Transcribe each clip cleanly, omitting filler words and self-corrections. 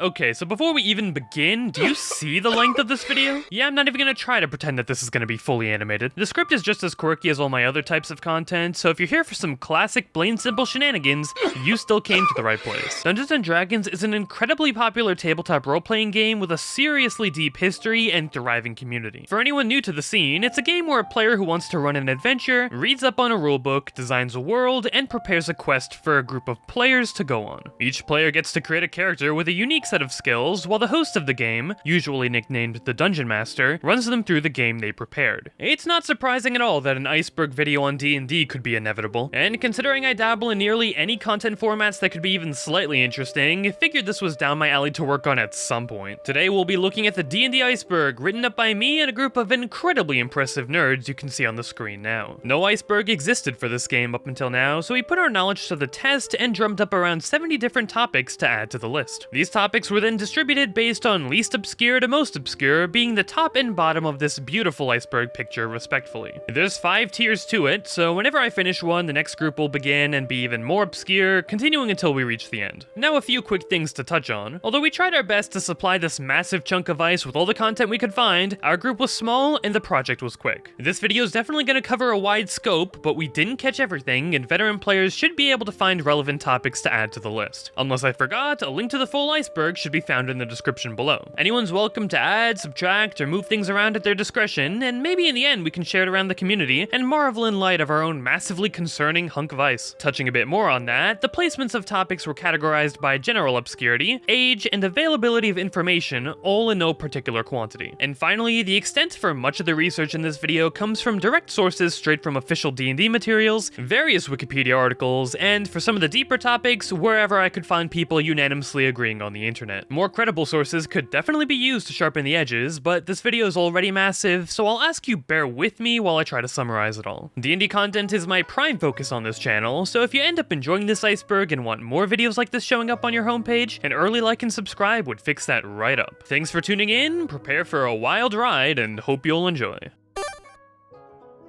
Okay, so before we even begin, do you see the length of this video? Yeah, I'm not even gonna try to pretend that this is gonna be fully animated. The script is just as quirky as all my other types of content, so if you're here for some classic plain simple shenanigans, you still came to the right place. Dungeons & Dragons is an incredibly popular tabletop role-playing game with a seriously deep history and thriving community. For anyone new to the scene, it's a game where a player who wants to run an adventure reads up on a rulebook, designs a world, and prepares a quest for a group of players to go on. Each player gets to create a character with a unique set of skills, while the host of the game, usually nicknamed the Dungeon Master, runs them through the game they prepared. It's not surprising at all that an iceberg video on D&D could be inevitable, and considering I dabble in nearly any content formats that could be even slightly interesting, I figured this was down my alley to work on at some point. Today we'll be looking at the D&D Iceberg, written up by me and a group of incredibly impressive nerds you can see on the screen now. No iceberg existed for this game up until now, so we put our knowledge to the test and drummed up around 70 different topics to add to the list. These topics were then distributed based on least obscure to most obscure, being the top and bottom of this beautiful iceberg picture respectfully. There's 5 tiers to it, so whenever I finish one, the next group will begin and be even more obscure, continuing until we reach the end. Now a few quick things to touch on. Although we tried our best to supply this massive chunk of ice with all the content we could find, our group was small and the project was quick. This video is definitely going to cover a wide scope, but we didn't catch everything, and veteran players should be able to find relevant topics to add to the list. Unless I forgot, a link to the full iceberg should be found in the description below. Anyone's welcome to add, subtract, or move things around at their discretion, and maybe in the end we can share it around the community and marvel in light of our own massively concerning hunk of ice. Touching a bit more on that, the placements of topics were categorized by general obscurity, age, and availability of information, all in no particular quantity. And finally, the extent for much of the research in this video comes from direct sources straight from official D&D materials, various Wikipedia articles, and for some of the deeper topics, wherever I could find people unanimously agreeing on the internet. More credible sources could definitely be used to sharpen the edges, but this video is already massive, so I'll ask you bear with me while I try to summarize it all. D&D content is my prime focus on this channel, so if you end up enjoying this iceberg and want more videos like this showing up on your homepage, an early like and subscribe would fix that right up. Thanks for tuning in, prepare for a wild ride, and hope you'll enjoy.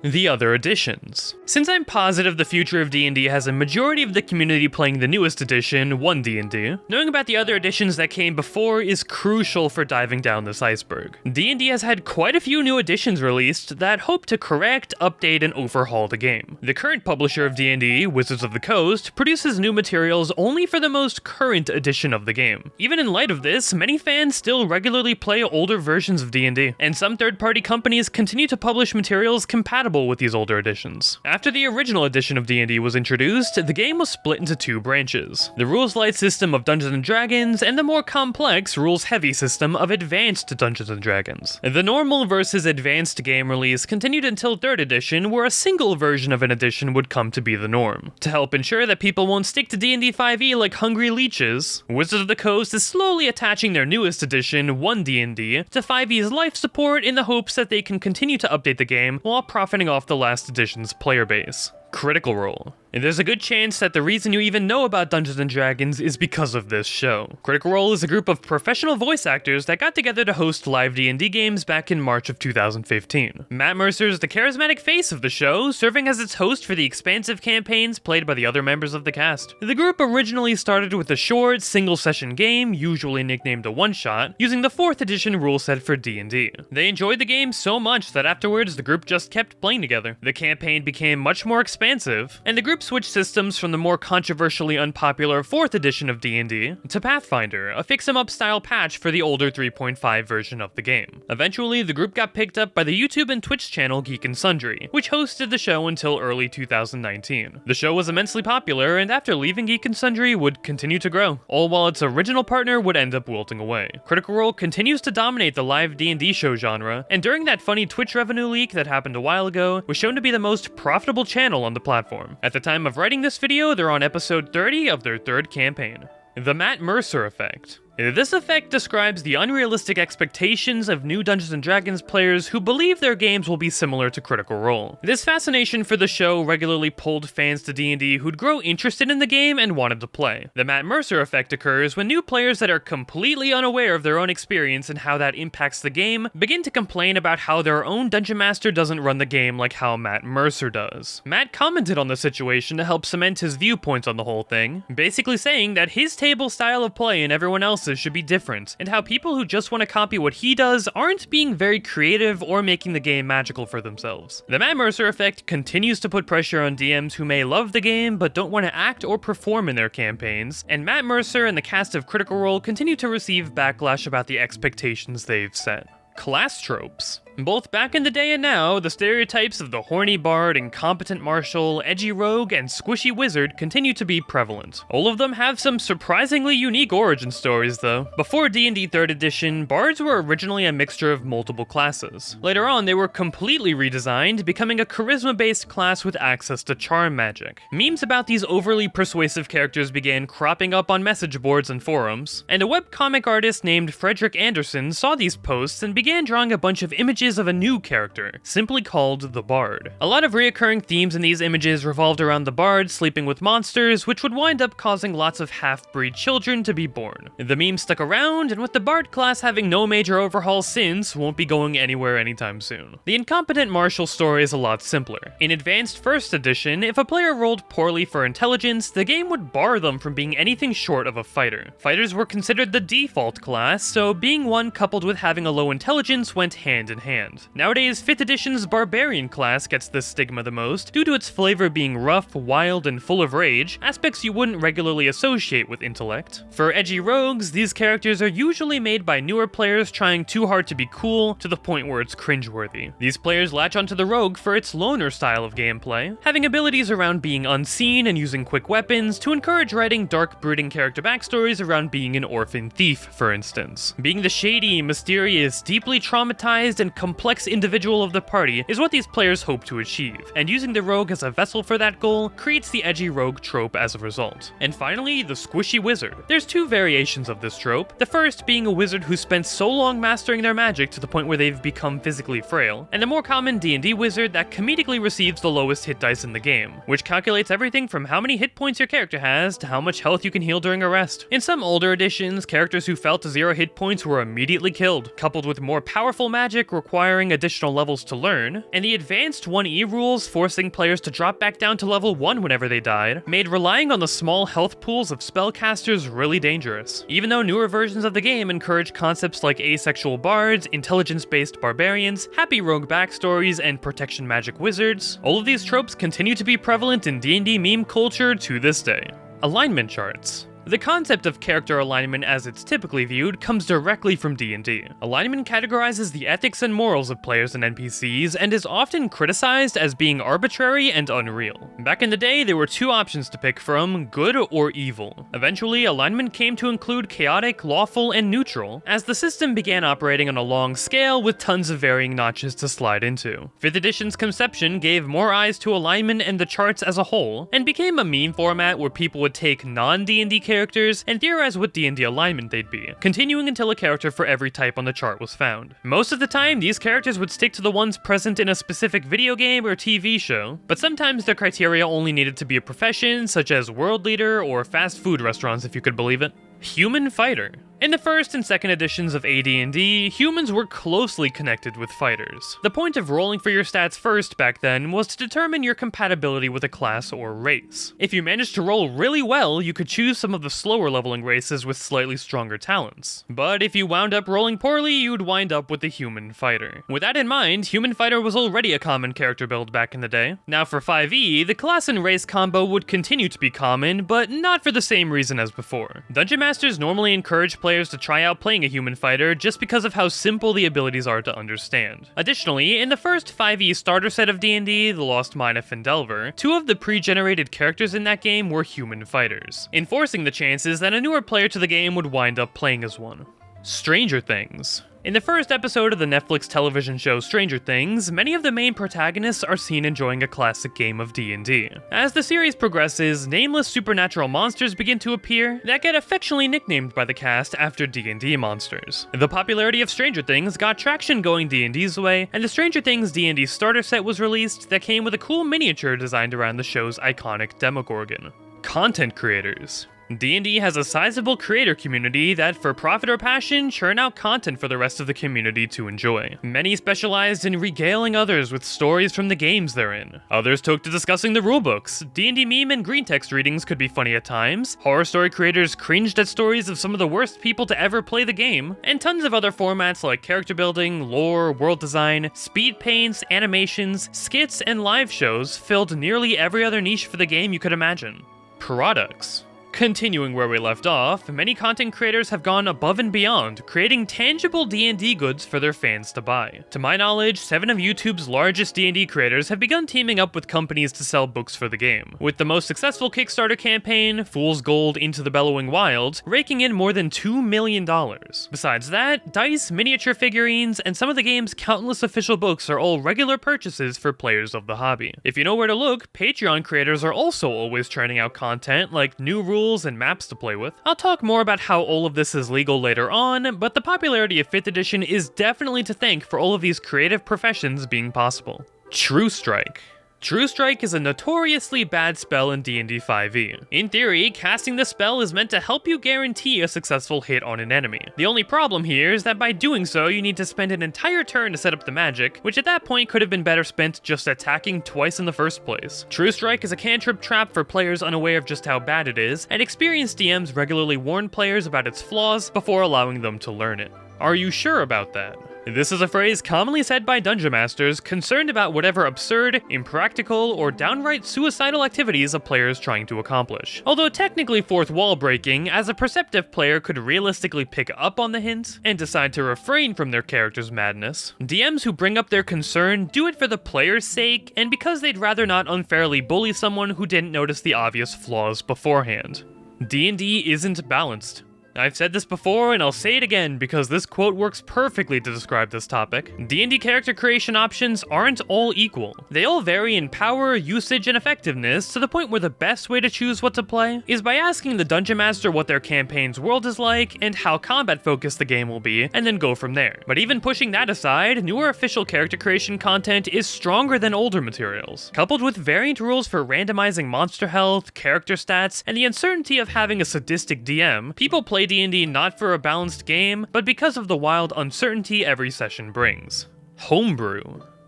The other editions. Since I'm positive the future of D&D has a majority of the community playing the newest edition, 1D&D, knowing about the other editions that came before is crucial for diving down this iceberg. D&D has had quite a few new editions released that hope to correct, update, and overhaul the game. The current publisher of D&D, Wizards of the Coast, produces new materials only for the most current edition of the game. Even in light of this, many fans still regularly play older versions of D&D, and some third-party companies continue to publish materials compatible with these older editions. After the original edition of D&D was introduced, the game was split into 2 branches: the rules-light system of Dungeons & Dragons and the more complex rules-heavy system of Advanced Dungeons & Dragons. The normal versus advanced game release continued until 3rd edition, where a single version of an edition would come to be the norm. To help ensure that people won't stick to D&D 5e like hungry leeches, Wizards of the Coast is slowly attaching their newest edition, 1D&D, to 5e's life support in the hopes that they can continue to update the game while profiting off the last edition's player base. Critical Role. And there's a good chance that the reason you even know about Dungeons & Dragons is because of this show. Critical Role is a group of professional voice actors that got together to host live D&D games back in March of 2015. Matt Mercer is the charismatic face of the show, serving as its host for the expansive campaigns played by the other members of the cast. The group originally started with a short, single-session game, usually nicknamed a one-shot, using the 4th edition rule set for D&D. They enjoyed the game so much that afterwards the group just kept playing together. The campaign became much more expansive, and the group switched systems from the more controversially unpopular 4th edition of D&D to Pathfinder, a fix-em-up style patch for the older 3.5 version of the game. Eventually, the group got picked up by the YouTube and Twitch channel Geek and Sundry, which hosted the show until early 2019. The show was immensely popular, and after leaving Geek and Sundry, would continue to grow, all while its original partner would end up wilting away. Critical Role continues to dominate the live D&D show genre, and during that funny Twitch revenue leak that happened a while ago, was shown to be the most profitable channel on the platform. At the time of writing this video, they're on episode 30 of their 3rd campaign. The Matt Mercer Effect. This effect describes the unrealistic expectations of new Dungeons & Dragons players who believe their games will be similar to Critical Role. This fascination for the show regularly pulled fans to D&D who'd grow interested in the game and wanted to play. The Matt Mercer effect occurs when new players that are completely unaware of their own experience and how that impacts the game begin to complain about how their own Dungeon Master doesn't run the game like how Matt Mercer does. Matt commented on the situation to help cement his viewpoints on the whole thing, basically saying that his table style of play and everyone else's classes should be different, and how people who just want to copy what he does aren't being very creative or making the game magical for themselves. The Matt Mercer effect continues to put pressure on DMs who may love the game but don't want to act or perform in their campaigns, and Matt Mercer and the cast of Critical Role continue to receive backlash about the expectations they've set. Class tropes. Both back in the day and now, the stereotypes of the horny bard, incompetent marshal, edgy rogue, and squishy wizard continue to be prevalent. All of them have some surprisingly unique origin stories though. Before D&D 3rd edition, bards were originally a mixture of multiple classes. Later on, they were completely redesigned, becoming a charisma-based class with access to charm magic. Memes about these overly persuasive characters began cropping up on message boards and forums, and a webcomic artist named Frederick Anderson saw these posts and began drawing a bunch of images of a new character, simply called the Bard. A lot of reoccurring themes in these images revolved around the Bard sleeping with monsters, which would wind up causing lots of half-breed children to be born. The meme stuck around, and with the Bard class having no major overhauls since, won't be going anywhere anytime soon. The incompetent marshal story is a lot simpler. In Advanced 1st edition, if a player rolled poorly for intelligence, the game would bar them from being anything short of a fighter. Fighters were considered the default class, so being one coupled with having a low intelligence went hand in hand. Nowadays, 5th edition's Barbarian class gets this stigma the most, due to its flavor being rough, wild, and full of rage, aspects you wouldn't regularly associate with intellect. For edgy rogues, these characters are usually made by newer players trying too hard to be cool, to the point where it's cringeworthy. These players latch onto the rogue for its loner style of gameplay, having abilities around being unseen and using quick weapons to encourage writing dark brooding character backstories around being an orphan thief, for instance. Being the shady, mysterious, deeply traumatized, and complex individual of the party is what these players hope to achieve, and using the rogue as a vessel for that goal creates the edgy rogue trope as a result. And finally, the squishy wizard. There's two variations of this trope, the first being a wizard who spent so long mastering their magic to the point where they've become physically frail, and the more common D&D wizard that comedically receives the lowest hit dice in the game, which calculates everything from how many hit points your character has to how much health you can heal during a rest. In some older editions, characters who fell to 0 hit points were immediately killed, coupled with more powerful magic requiring additional levels to learn, and the advanced 1E rules forcing players to drop back down to level 1 whenever they died, made relying on the small health pools of spellcasters really dangerous. Even though newer versions of the game encourage concepts like asexual bards, intelligence-based barbarians, happy rogue backstories, and protection magic wizards, all of these tropes continue to be prevalent in D&D meme culture to this day. Alignment charts. The concept of character alignment as it's typically viewed comes directly from D&D. Alignment categorizes the ethics and morals of players and NPCs and is often criticized as being arbitrary and unreal. Back in the day, there were two options to pick from, good or evil. Eventually, alignment came to include chaotic, lawful, and neutral, as the system began operating on a long scale with tons of varying notches to slide into. 5th edition's conception gave more eyes to alignment and the charts as a whole, and became a meme format where people would take non-D&D characters and theorize what D&D alignment they'd be, continuing until a character for every type on the chart was found. Most of the time, these characters would stick to the ones present in a specific video game or TV show, but sometimes their criteria only needed to be a profession, such as world leader or fast food restaurants if you could believe it. Human fighter. In the 1st and 2nd editions of AD&D, humans were closely connected with fighters. The point of rolling for your stats first back then was to determine your compatibility with a class or race. If you managed to roll really well, you could choose some of the slower leveling races with slightly stronger talents. But if you wound up rolling poorly, you'd wind up with the human fighter. With that in mind, human fighter was already a common character build back in the day. Now for 5e, the class and race combo would continue to be common, but not for the same reason as before. Dungeon Masters normally encourage players to try out playing a human fighter just because of how simple the abilities are to understand. Additionally, in the first 5e starter set of D&D, The Lost Mine of Phandelver, 2 of the pre-generated characters in that game were human fighters, enforcing the chances that a newer player to the game would wind up playing as one. Stranger Things. In the first episode of the Netflix television show Stranger Things, many of the main protagonists are seen enjoying a classic game of D&D. As the series progresses, nameless supernatural monsters begin to appear that get affectionately nicknamed by the cast after D&D monsters. The popularity of Stranger Things got traction going D&D's way, and the Stranger Things D&D starter set was released that came with a cool miniature designed around the show's iconic Demogorgon. Content creators. D&D has a sizable creator community that, for profit or passion, churn out content for the rest of the community to enjoy. Many specialized in regaling others with stories from the games they're in. Others took to discussing the rulebooks. D&D meme and green text readings could be funny at times. Horror story creators cringed at stories of some of the worst people to ever play the game. And tons of other formats like character building, lore, world design, speed paints, animations, skits, and live shows filled nearly every other niche for the game you could imagine. Products. Continuing where we left off, many content creators have gone above and beyond, creating tangible D&D goods for their fans to buy. To my knowledge, 7 of YouTube's largest D&D creators have begun teaming up with companies to sell books for the game, with the most successful Kickstarter campaign, Fool's Gold Into the Bellowing Wilds, raking in more than $2 million. Besides that, dice, miniature figurines, and some of the game's countless official books are all regular purchases for players of the hobby. If you know where to look, Patreon creators are also always churning out content like new rules and maps to play with. I'll talk more about how all of this is legal later on, but the popularity of 5th edition is definitely to thank for all of these creative professions being possible. True Strike. True Strike is a notoriously bad spell in D&D 5e. In theory, casting this spell is meant to help you guarantee a successful hit on an enemy. The only problem here is that by doing so, you need to spend an entire turn to set up the magic, which at that point could have been better spent just attacking twice in the first place. True Strike is a cantrip trap for players unaware of just how bad it is, and experienced DMs regularly warn players about its flaws before allowing them to learn it. Are you sure about that? This is a phrase commonly said by dungeon masters concerned about whatever absurd, impractical, or downright suicidal activities a player is trying to accomplish. Although technically fourth wall breaking, as a perceptive player could realistically pick up on the hint and decide to refrain from their character's madness, DMs who bring up their concern do it for the player's sake and because they'd rather not unfairly bully someone who didn't notice the obvious flaws beforehand. D&D isn't balanced. I've said this before, and I'll say it again because this quote works perfectly to describe this topic. D&D character creation options aren't all equal. They all vary in power, usage, and effectiveness to the point where the best way to choose what to play is by asking the dungeon master what their campaign's world is like and how combat-focused the game will be, and then go from there. But even pushing that aside, newer official character creation content is stronger than older materials. Coupled with variant rules for randomizing monster health, character stats, and the uncertainty of having a sadistic DM, people play D&D not for a balanced game, but because of the wild uncertainty every session brings. Homebrew.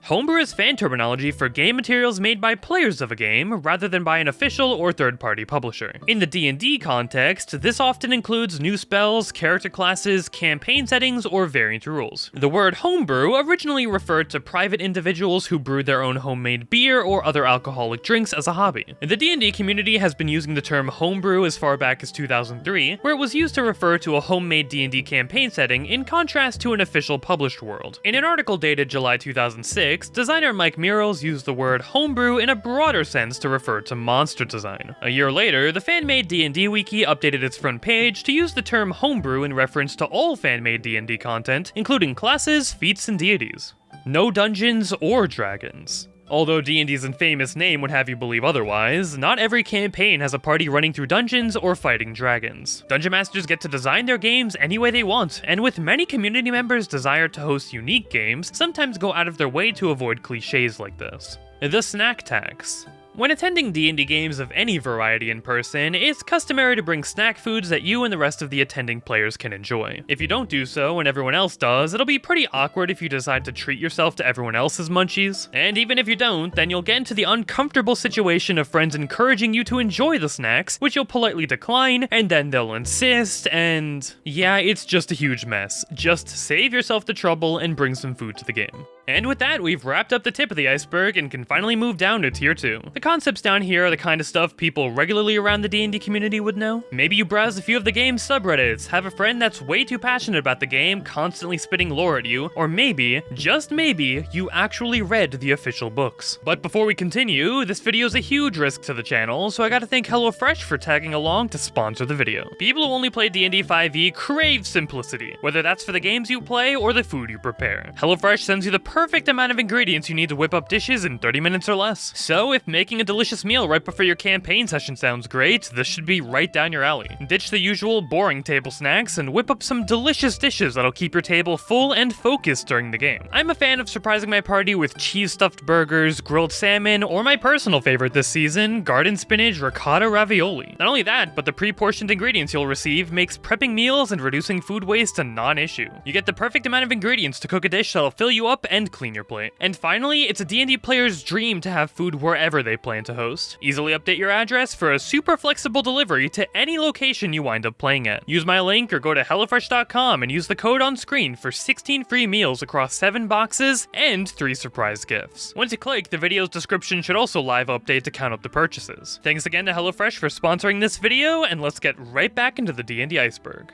Homebrew is fan terminology for game materials made by players of a game, rather than by an official or third-party publisher. In the D&D context, this often includes new spells, character classes, campaign settings, or variant rules. The word homebrew originally referred to private individuals who brew their own homemade beer or other alcoholic drinks as a hobby. The D&D community has been using the term homebrew as far back as 2003, where it was used to refer to a homemade D&D campaign setting in contrast to an official published world. In an article dated July 2006, designer Mike Murals used the word homebrew in a broader sense to refer to monster design. A year later, the fan-made D&D wiki updated its front page to use the term homebrew in reference to all fan-made D&D content, including classes, feats, and deities. No dungeons or dragons. Although D&D's infamous name would have you believe otherwise, not every campaign has a party running through dungeons or fighting dragons. Dungeon masters get to design their games any way they want, and with many community members' desire to host unique games, sometimes go out of their way to avoid cliches like this. The snack tax. When attending D&D games of any variety in person, it's customary to bring snack foods that you and the rest of the attending players can enjoy. If you don't do so when everyone else does, it'll be pretty awkward if you decide to treat yourself to everyone else's munchies. And even if you don't, then you'll get into the uncomfortable situation of friends encouraging you to enjoy the snacks, which you'll politely decline, and then they'll insist, and yeah, it's just a huge mess. Just save yourself the trouble and bring some food to the game. And with that, we've wrapped up the tip of the iceberg and can finally move down to tier 2. The concepts down here are the kind of stuff people regularly around the D&D community would know. Maybe you browse a few of the game's subreddits, have a friend that's way too passionate about the game constantly spitting lore at you, or maybe, just maybe, you actually read the official books. But before we continue, this video is a huge risk to the channel, so I gotta thank HelloFresh for tagging along to sponsor the video. People who only play D&D 5e crave simplicity, whether that's for the games you play or the food you prepare. HelloFresh sends you the perfect amount of ingredients you need to whip up dishes in 30 minutes or less. So if making a delicious meal right before your campaign session sounds great, this should be right down your alley. Ditch the usual boring table snacks and whip up some delicious dishes that'll keep your table full and focused during the game. I'm a fan of surprising my party with cheese-stuffed burgers, grilled salmon, or my personal favorite this season, garden spinach ricotta ravioli. Not only that, but the pre-portioned ingredients you'll receive makes prepping meals and reducing food waste a non-issue. You get the perfect amount of ingredients to cook a dish that'll fill you up and clean your plate. And finally, it's a D&D player's dream to have food wherever they plan to host. Easily update your address for a super flexible delivery to any location you wind up playing at. Use my link or go to HelloFresh.com and use the code on screen for 16 free meals across 7 boxes and 3 surprise gifts. Once you click, the video's description should also live update to count up the purchases. Thanks again to HelloFresh for sponsoring this video, and let's get right back into the D&D Iceberg.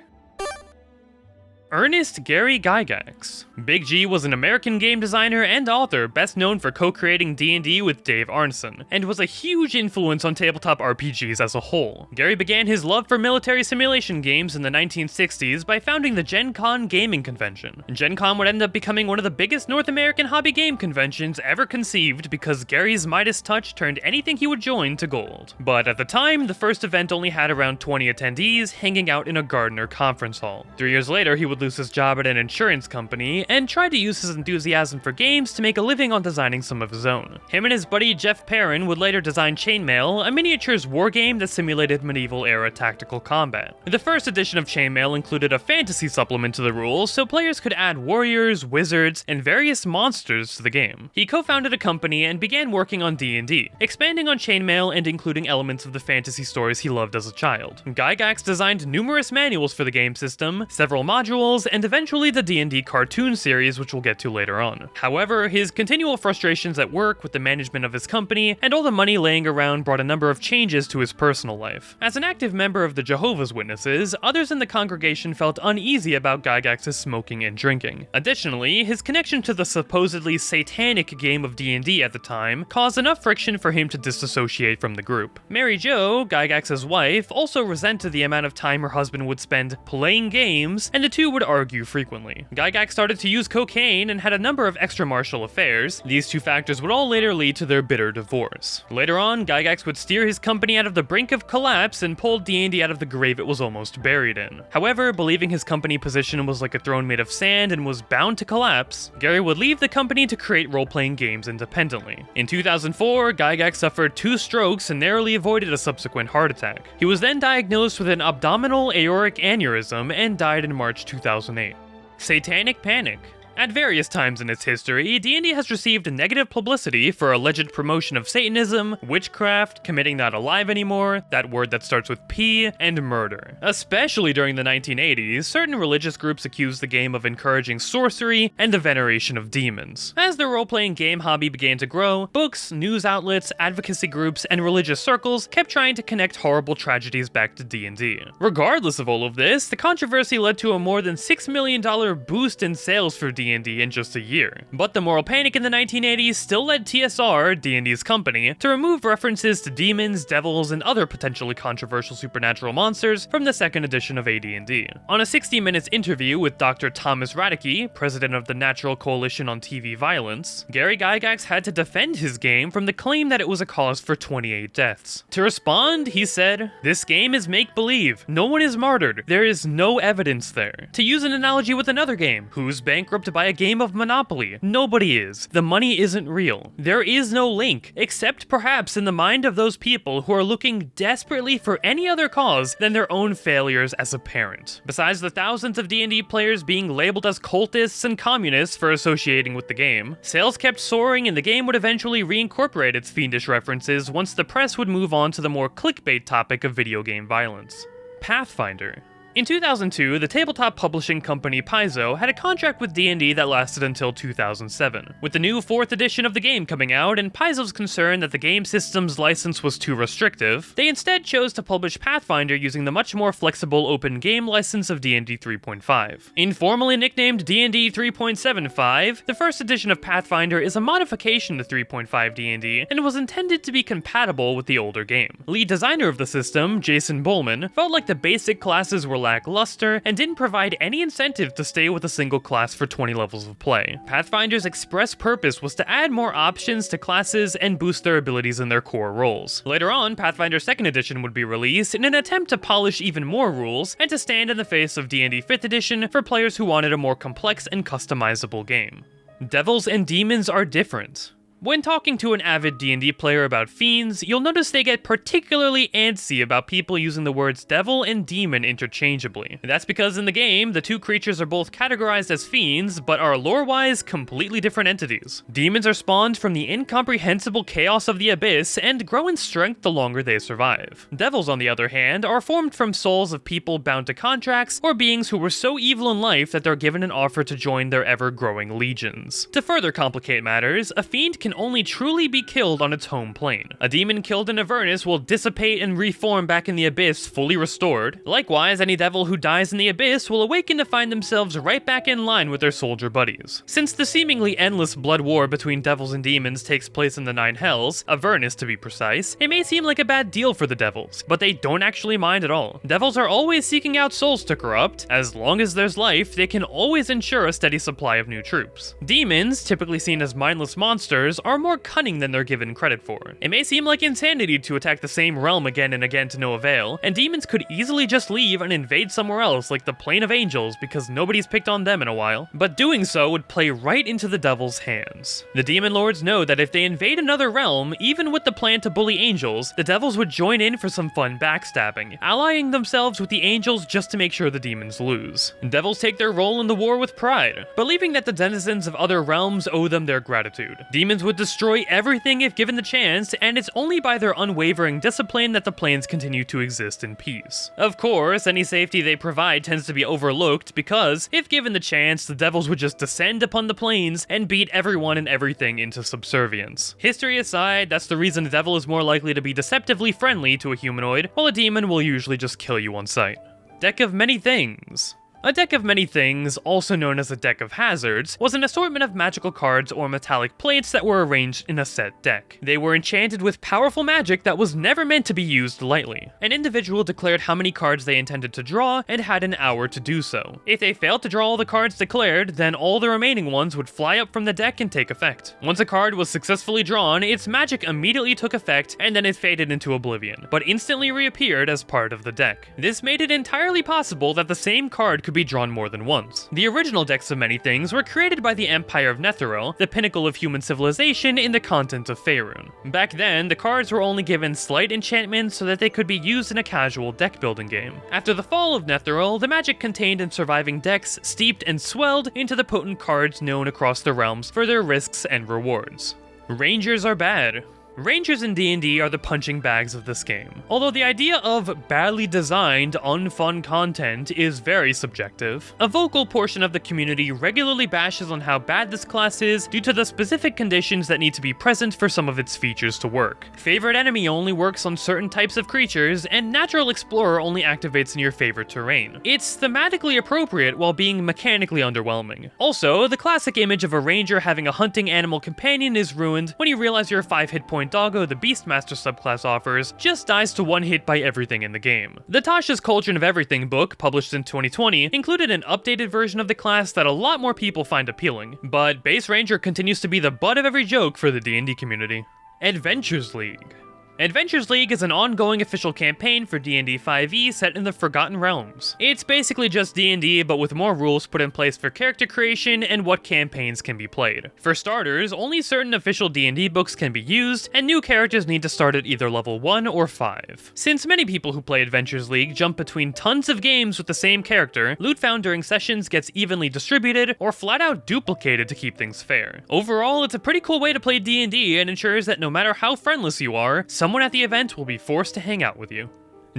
Ernest Gary Gygax. Big G was an American game designer and author best known for co-creating D&D with Dave Arneson, and was a huge influence on tabletop RPGs as a whole. Gary began his love for military simulation games in the 1960s by founding the Gen Con gaming convention. Gen Con would end up becoming one of the biggest North American hobby game conventions ever conceived because Gary's Midas touch turned anything he would join to gold. But at the time, the first event only had around 20 attendees hanging out in a Gardner conference hall. 3 years later, he would lose his job at an insurance company and tried to use his enthusiasm for games to make a living on designing some of his own. Him and his buddy Jeff Perrin would later design Chainmail, a miniatures war game that simulated medieval-era tactical combat. The first edition of Chainmail included a fantasy supplement to the rules, so players could add warriors, wizards, and various monsters to the game. He co-founded a company and began working on D&D, expanding on Chainmail and including elements of the fantasy stories he loved as a child. Gygax designed numerous manuals for the game system, several modules, and eventually the D&D cartoon series, which we'll get to later on. However, his continual frustrations at work with the management of his company and all the money laying around brought a number of changes to his personal life. As an active member of the Jehovah's Witnesses, others in the congregation felt uneasy about Gygax's smoking and drinking. Additionally, his connection to the supposedly satanic game of D&D at the time caused enough friction for him to disassociate from the group. Mary Jo, Gygax's wife, also resented the amount of time her husband would spend playing games, and the two would argue frequently. Gygax started to use cocaine and had a number of extramarital affairs. These two factors would all later lead to their bitter divorce. Later on, Gygax would steer his company out of the brink of collapse and pull D&D out of the grave it was almost buried in. However, believing his company position was like a throne made of sand and was bound to collapse, Gary would leave the company to create role-playing games independently. In 2004, Gygax suffered 2 strokes and narrowly avoided a subsequent heart attack. He was then diagnosed with an abdominal aortic aneurysm and died in March 2008. Satanic Panic. At various times in its history, D&D has received negative publicity for alleged promotion of Satanism, witchcraft, committing not alive anymore, that word that starts with P, and murder. Especially during the 1980s, certain religious groups accused the game of encouraging sorcery and the veneration of demons. As the role-playing game hobby began to grow, books, news outlets, advocacy groups, and religious circles kept trying to connect horrible tragedies back to D&D. Regardless of all of this, the controversy led to a more than $6 million boost in sales for D&D in just a year. But the moral panic in the 1980s still led TSR, D&D's company, to remove references to demons, devils, and other potentially controversial supernatural monsters from the second edition of AD&D. On a 60 Minutes interview with Dr. Thomas Radke, president of the Natural Coalition on TV Violence, Gary Gygax had to defend his game from the claim that it was a cause for 28 deaths. To respond, he said, "This game is make-believe. No one is martyred. There is no evidence there." To use an analogy with another game, who's bankrupt by a game of Monopoly? Nobody is. The money isn't real. There is no link, except perhaps in the mind of those people who are looking desperately for any other cause than their own failures as a parent. Besides the thousands of D&D players being labeled as cultists and communists for associating with the game, sales kept soaring and the game would eventually reincorporate its fiendish references once the press would move on to the more clickbait topic of video game violence. Pathfinder. In 2002, the tabletop publishing company Paizo had a contract with D&D that lasted until 2007. With the new 4th edition of the game coming out and Paizo's concern that the game system's license was too restrictive, they instead chose to publish Pathfinder using the much more flexible open game license of D&D 3.5. Informally nicknamed D&D 3.75, the first edition of Pathfinder is a modification to 3.5 D&D and was intended to be compatible with the older game. Lead designer of the system, Jason Bowman, felt like the basic classes were lackluster and didn't provide any incentive to stay with a single class for 20 levels of play. Pathfinder's express purpose was to add more options to classes and boost their abilities in their core roles. Later on, Pathfinder 2nd Edition would be released in an attempt to polish even more rules and to stand in the face of D&D 5th Edition for players who wanted a more complex and customizable game. Devils and demons are different. When talking to an avid D&D player about fiends, you'll notice they get particularly antsy about people using the words devil and demon interchangeably. That's because in the game, the two creatures are both categorized as fiends, but are lore-wise completely different entities. Demons are spawned from the incomprehensible chaos of the abyss and grow in strength the longer they survive. Devils, on the other hand, are formed from souls of people bound to contracts or beings who were so evil in life that they're given an offer to join their ever-growing legions. To further complicate matters, a fiend can only truly be killed on its home plane. A demon killed in Avernus will dissipate and reform back in the Abyss fully restored. Likewise, any devil who dies in the Abyss will awaken to find themselves right back in line with their soldier buddies. Since the seemingly endless blood war between devils and demons takes place in the Nine Hells, Avernus to be precise, it may seem like a bad deal for the devils, but they don't actually mind at all. Devils are always seeking out souls to corrupt. As long as there's life, they can always ensure a steady supply of new troops. Demons, typically seen as mindless monsters, are more cunning than they're given credit for. It may seem like insanity to attack the same realm again and again to no avail, and demons could easily just leave and invade somewhere else like the Plane of Angels because nobody's picked on them in a while, but doing so would play right into the devil's hands. The demon lords know that if they invade another realm, even with the plan to bully angels, the devils would join in for some fun backstabbing, allying themselves with the angels just to make sure the demons lose. Devils take their role in the war with pride, believing that the denizens of other realms owe them their gratitude. Demons would destroy everything if given the chance, and it's only by their unwavering discipline that the planes continue to exist in peace. Of course, any safety they provide tends to be overlooked because, if given the chance, the devils would just descend upon the planes and beat everyone and everything into subservience. History aside, that's the reason a devil is more likely to be deceptively friendly to a humanoid, while a demon will usually just kill you on sight. Deck of Many Things. A deck of many things, also known as a deck of hazards, was an assortment of magical cards or metallic plates that were arranged in a set deck. They were enchanted with powerful magic that was never meant to be used lightly. An individual declared how many cards they intended to draw and had an hour to do so. If they failed to draw all the cards declared, then all the remaining ones would fly up from the deck and take effect. Once a card was successfully drawn, its magic immediately took effect and then it faded into oblivion, but instantly reappeared as part of the deck. This made it entirely possible that the same card could be drawn more than once. The original decks of many things were created by the Empire of Netheril, the pinnacle of human civilization in the continent of Faerun. Back then, the cards were only given slight enchantments so that they could be used in a casual deck building game. After the fall of Netheril, the magic contained in surviving decks steeped and swelled into the potent cards known across the realms for their risks and rewards. Rangers are bad. Rangers in D&D are the punching bags of this game. Although the idea of badly designed, unfun content is very subjective, a vocal portion of the community regularly bashes on how bad this class is due to the specific conditions that need to be present for some of its features to work. Favorite enemy only works on certain types of creatures, and Natural Explorer only activates in your favorite terrain. It's thematically appropriate while being mechanically underwhelming. Also, the classic image of a ranger having a hunting animal companion is ruined when you realize your 5 hit point doggo the Beastmaster subclass offers just dies to one hit by everything in the game. The Tasha's Cauldron of Everything book, published in 2020, included an updated version of the class that a lot more people find appealing, but Base Ranger continues to be the butt of every joke for the D&D community. Adventures League. Adventures League is an ongoing official campaign for D&D 5e set in the Forgotten Realms. It's basically just D&D, but with more rules put in place for character creation and what campaigns can be played. For starters, only certain official D&D books can be used, and new characters need to start at either level 1 or 5. Since many people who play Adventures League jump between tons of games with the same character, loot found during sessions gets evenly distributed or flat out duplicated to keep things fair. Overall, it's a pretty cool way to play D&D and ensures that no matter how friendless you are, someone at the event will be forced to hang out with you.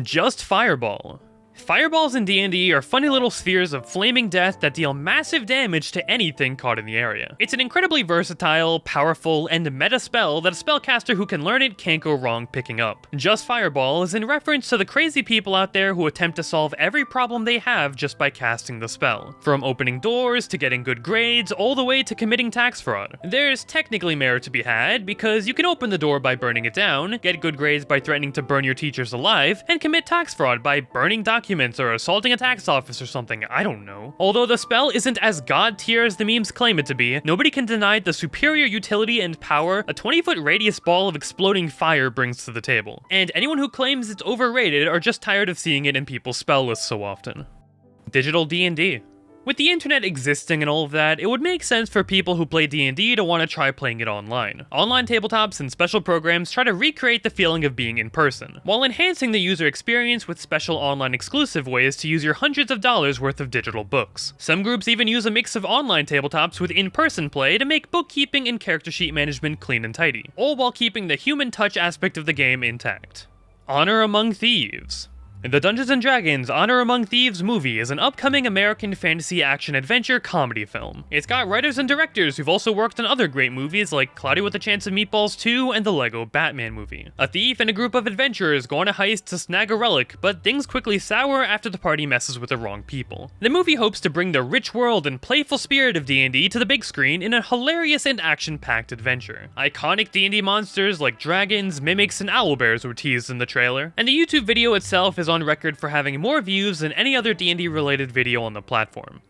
Just Fireball. Fireballs in D&D are funny little spheres of flaming death that deal massive damage to anything caught in the area. It's an incredibly versatile, powerful, and meta spell that a spellcaster who can learn it can't go wrong picking up. Just Fireball is in reference to the crazy people out there who attempt to solve every problem they have just by casting the spell. From opening doors, to getting good grades, all the way to committing tax fraud. There's technically merit to be had, because you can open the door by burning it down, get good grades by threatening to burn your teachers alive, and commit tax fraud by burning documents documents or assaulting a tax office or something, I don't know. Although the spell isn't as god tier as the memes claim it to be, nobody can deny the superior utility and power a 20-foot radius ball of exploding fire brings to the table. And anyone who claims it's overrated are just tired of seeing it in people's spell lists so often. Digital D&D. With the internet existing and all of that, it would make sense for people who play D&D to want to try playing it online. Online tabletops and special programs try to recreate the feeling of being in person, while enhancing the user experience with special online exclusive ways to use your hundreds of dollars worth of digital books. Some groups even use a mix of online tabletops with in-person play to make bookkeeping and character sheet management clean and tidy, all while keeping the human touch aspect of the game intact. Honor Among Thieves. The Dungeons & Dragons Honor Among Thieves movie is an upcoming American fantasy action-adventure comedy film. It's got writers and directors who've also worked on other great movies like Cloudy with a Chance of Meatballs 2 and the Lego Batman movie. A thief and a group of adventurers go on a heist to snag a relic, but things quickly sour after the party messes with the wrong people. The movie hopes to bring the rich world and playful spirit of D&D to the big screen in a hilarious and action-packed adventure. Iconic D&D monsters like dragons, mimics, and owlbears were teased in the trailer, and the YouTube video itself is on record for having more views than any other D&D related video on the platform.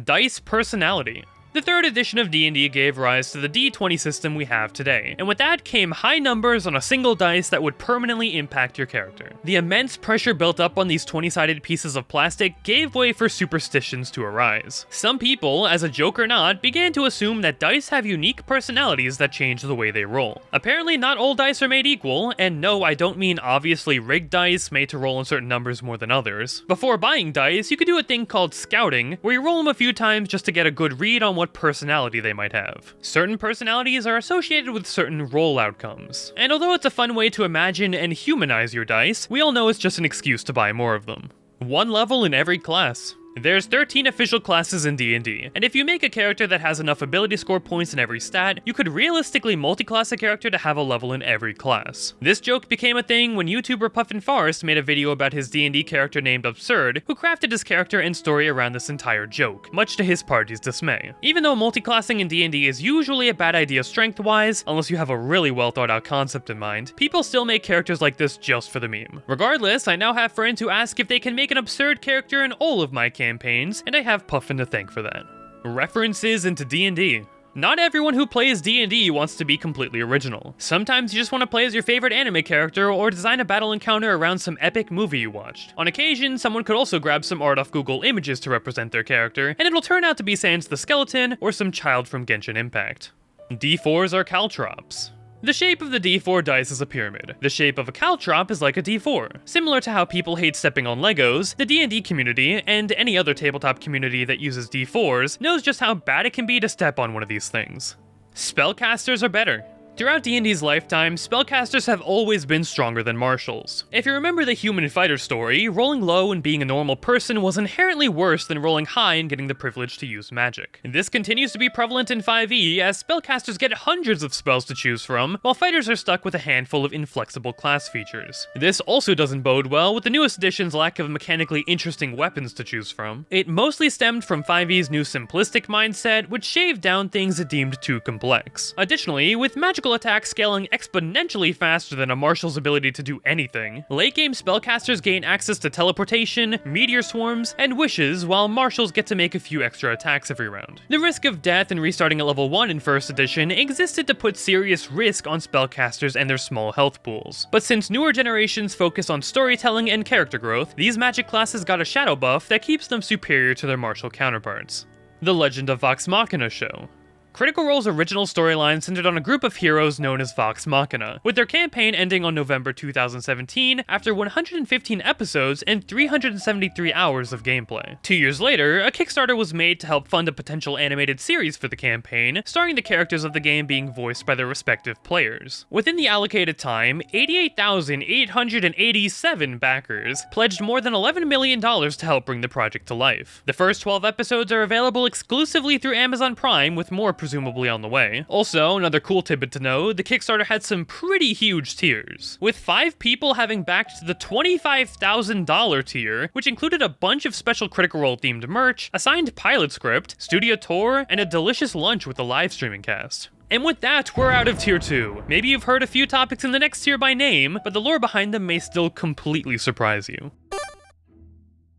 Dice Personality. The third edition of D&D gave rise to the D20 system we have today, and with that came high numbers on a single dice that would permanently impact your character. The immense pressure built up on these 20-sided pieces of plastic gave way for superstitions to arise. Some people, as a joke or not, began to assume that dice have unique personalities that change the way they roll. Apparently not all dice are made equal, and no, I don't mean obviously rigged dice made to roll in certain numbers more than others. Before buying dice, you could do a thing called scouting, where you roll them a few times just to get a good read on what personality they might have. Certain personalities are associated with certain roll outcomes, and although it's a fun way to imagine and humanize your dice, we all know it's just an excuse to buy more of them. One level in every class. There's 13 official classes in D&D, and if you make a character that has enough ability score points in every stat, you could realistically multi-class a character to have a level in every class. This joke became a thing when YouTuber PuffinForest made a video about his D&D character named Absurd, who crafted his character and story around this entire joke, much to his party's dismay. Even though multi-classing in D&D is usually a bad idea strength-wise, unless you have a really well thought out concept in mind, people still make characters like this just for the meme. Regardless, I now have friends who ask if they can make an absurd character in all of my campaigns, and I have Puffin to thank for that. References into D&D. Not everyone who plays D&D wants to be completely original. Sometimes you just want to play as your favorite anime character or design a battle encounter around some epic movie you watched. On occasion, someone could also grab some art off Google Images to represent their character, and it'll turn out to be Sans the Skeleton or some child from Genshin Impact. D4s are caltrops. The shape of the D4 dice is a pyramid. The shape of a caltrop is like a D4. Similar to how people hate stepping on Legos, the D&D community, and any other tabletop community that uses D4s, knows just how bad it can be to step on one of these things. Spellcasters are better. Throughout D&D's lifetime, spellcasters have always been stronger than martials. If you remember the human fighter story, rolling low and being a normal person was inherently worse than rolling high and getting the privilege to use magic. This continues to be prevalent in 5e, as spellcasters get hundreds of spells to choose from, while fighters are stuck with a handful of inflexible class features. This also doesn't bode well with the newest edition's lack of mechanically interesting weapons to choose from. It mostly stemmed from 5e's new simplistic mindset, which shaved down things it deemed too complex. Additionally, with magical attacks scaling exponentially faster than a martial's ability to do anything, late-game spellcasters gain access to teleportation, meteor swarms, and wishes, while martials get to make a few extra attacks every round. The risk of death and restarting at level 1 in 1st edition existed to put serious risk on spellcasters and their small health pools, but since newer generations focus on storytelling and character growth, these magic classes got a shadow buff that keeps them superior to their martial counterparts. The Legend of Vox Machina show. Critical Role's original storyline centered on a group of heroes known as Vox Machina, with their campaign ending on November 2017 after 115 episodes and 373 hours of gameplay. 2 years later, a Kickstarter was made to help fund a potential animated series for the campaign, starring the characters of the game being voiced by their respective players. Within the allocated time, 88,887 backers pledged more than $11 million to help bring the project to life. The first 12 episodes are available exclusively through Amazon Prime, with more presumably on the way. Also, another cool tidbit to know, the Kickstarter had some pretty huge tiers, with 5 people having backed the $25,000 tier, which included a bunch of special Critical Role themed merch, a signed pilot script, studio tour, and a delicious lunch with the live streaming cast. And with that, we're out of tier 2. Maybe you've heard a few topics in the next tier by name, but the lore behind them may still completely surprise you.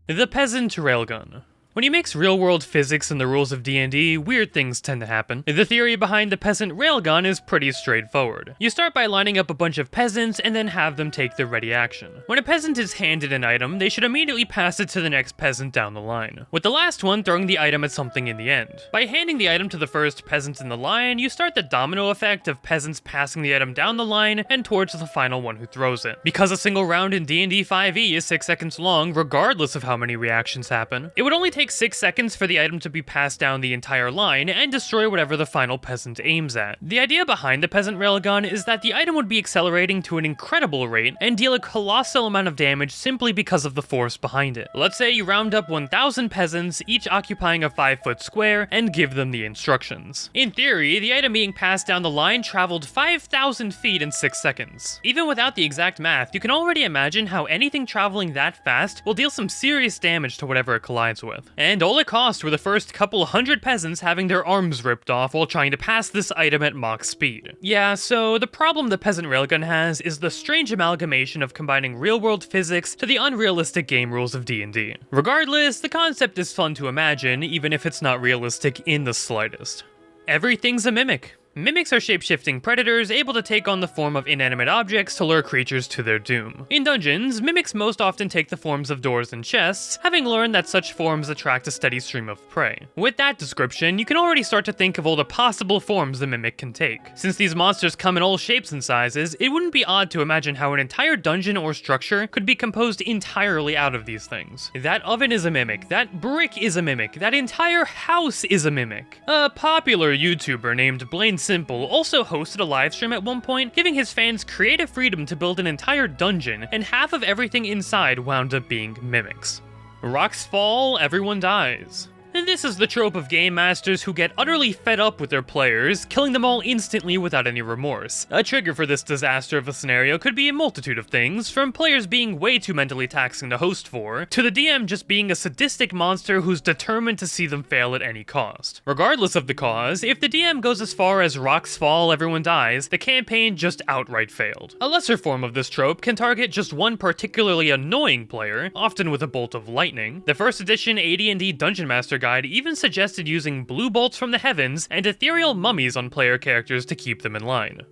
The Peasant Railgun. When you mix real-world physics and the rules of D&D, weird things tend to happen. The theory behind the peasant railgun is pretty straightforward. You start by lining up a bunch of peasants and then have them take the ready action. When a peasant is handed an item, they should immediately pass it to the next peasant down the line, with the last one throwing the item at something in the end. By handing the item to the first peasant in the line, you start the domino effect of peasants passing the item down the line and towards the final one who throws it. Because a single round in D&D 5e is 6 seconds long, regardless of how many reactions happen, it would only take 6 seconds for the item to be passed down the entire line and destroy whatever the final peasant aims at. The idea behind the peasant railgun is that the item would be accelerating to an incredible rate and deal a colossal amount of damage simply because of the force behind it. Let's say you round up 1,000 peasants, each occupying a 5-foot square, and give them the instructions. In theory, the item being passed down the line traveled 5,000 feet in 6 seconds. Even without the exact math, you can already imagine how anything traveling that fast will deal some serious damage to whatever it collides with. And all it cost were the first couple hundred peasants having their arms ripped off while trying to pass this item at Mach speed. Yeah, so the problem the peasant railgun has is the strange amalgamation of combining real-world physics to the unrealistic game rules of D&D. Regardless, the concept is fun to imagine, even if it's not realistic in the slightest. Everything's a mimic. Mimics are shape-shifting predators able to take on the form of inanimate objects to lure creatures to their doom. In dungeons, mimics most often take the forms of doors and chests, having learned that such forms attract a steady stream of prey. With that description, you can already start to think of all the possible forms the mimic can take. Since these monsters come in all shapes and sizes, it wouldn't be odd to imagine how an entire dungeon or structure could be composed entirely out of these things. That oven is a mimic, that brick is a mimic, that entire house is a mimic. A popular YouTuber named Blaine Simple also hosted a livestream at one point, giving his fans creative freedom to build an entire dungeon, and half of everything inside wound up being mimics. Rocks fall, everyone dies. And this is the trope of game masters who get utterly fed up with their players, killing them all instantly without any remorse. A trigger for this disaster of a scenario could be a multitude of things, from players being way too mentally taxing to host for, to the DM just being a sadistic monster who's determined to see them fail at any cost. Regardless of the cause, if the DM goes as far as rocks fall, everyone dies, the campaign just outright failed. A lesser form of this trope can target just one particularly annoying player, often with a bolt of lightning. The first edition AD&D Dungeon Master Guide even suggested using blue bolts from the heavens and ethereal mummies on player characters to keep them in line.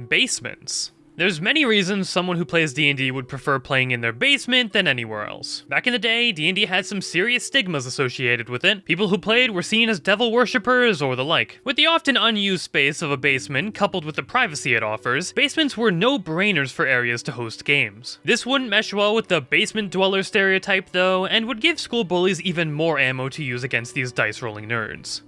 Basements. There's many reasons someone who plays D&D would prefer playing in their basement than anywhere else. Back in the day, D&D had some serious stigmas associated with it. People who played were seen as devil worshippers or the like. With the often unused space of a basement coupled with the privacy it offers, basements were no-brainers for areas to host games. This wouldn't mesh well with the basement dweller stereotype though, and would give school bullies even more ammo to use against these dice-rolling nerds.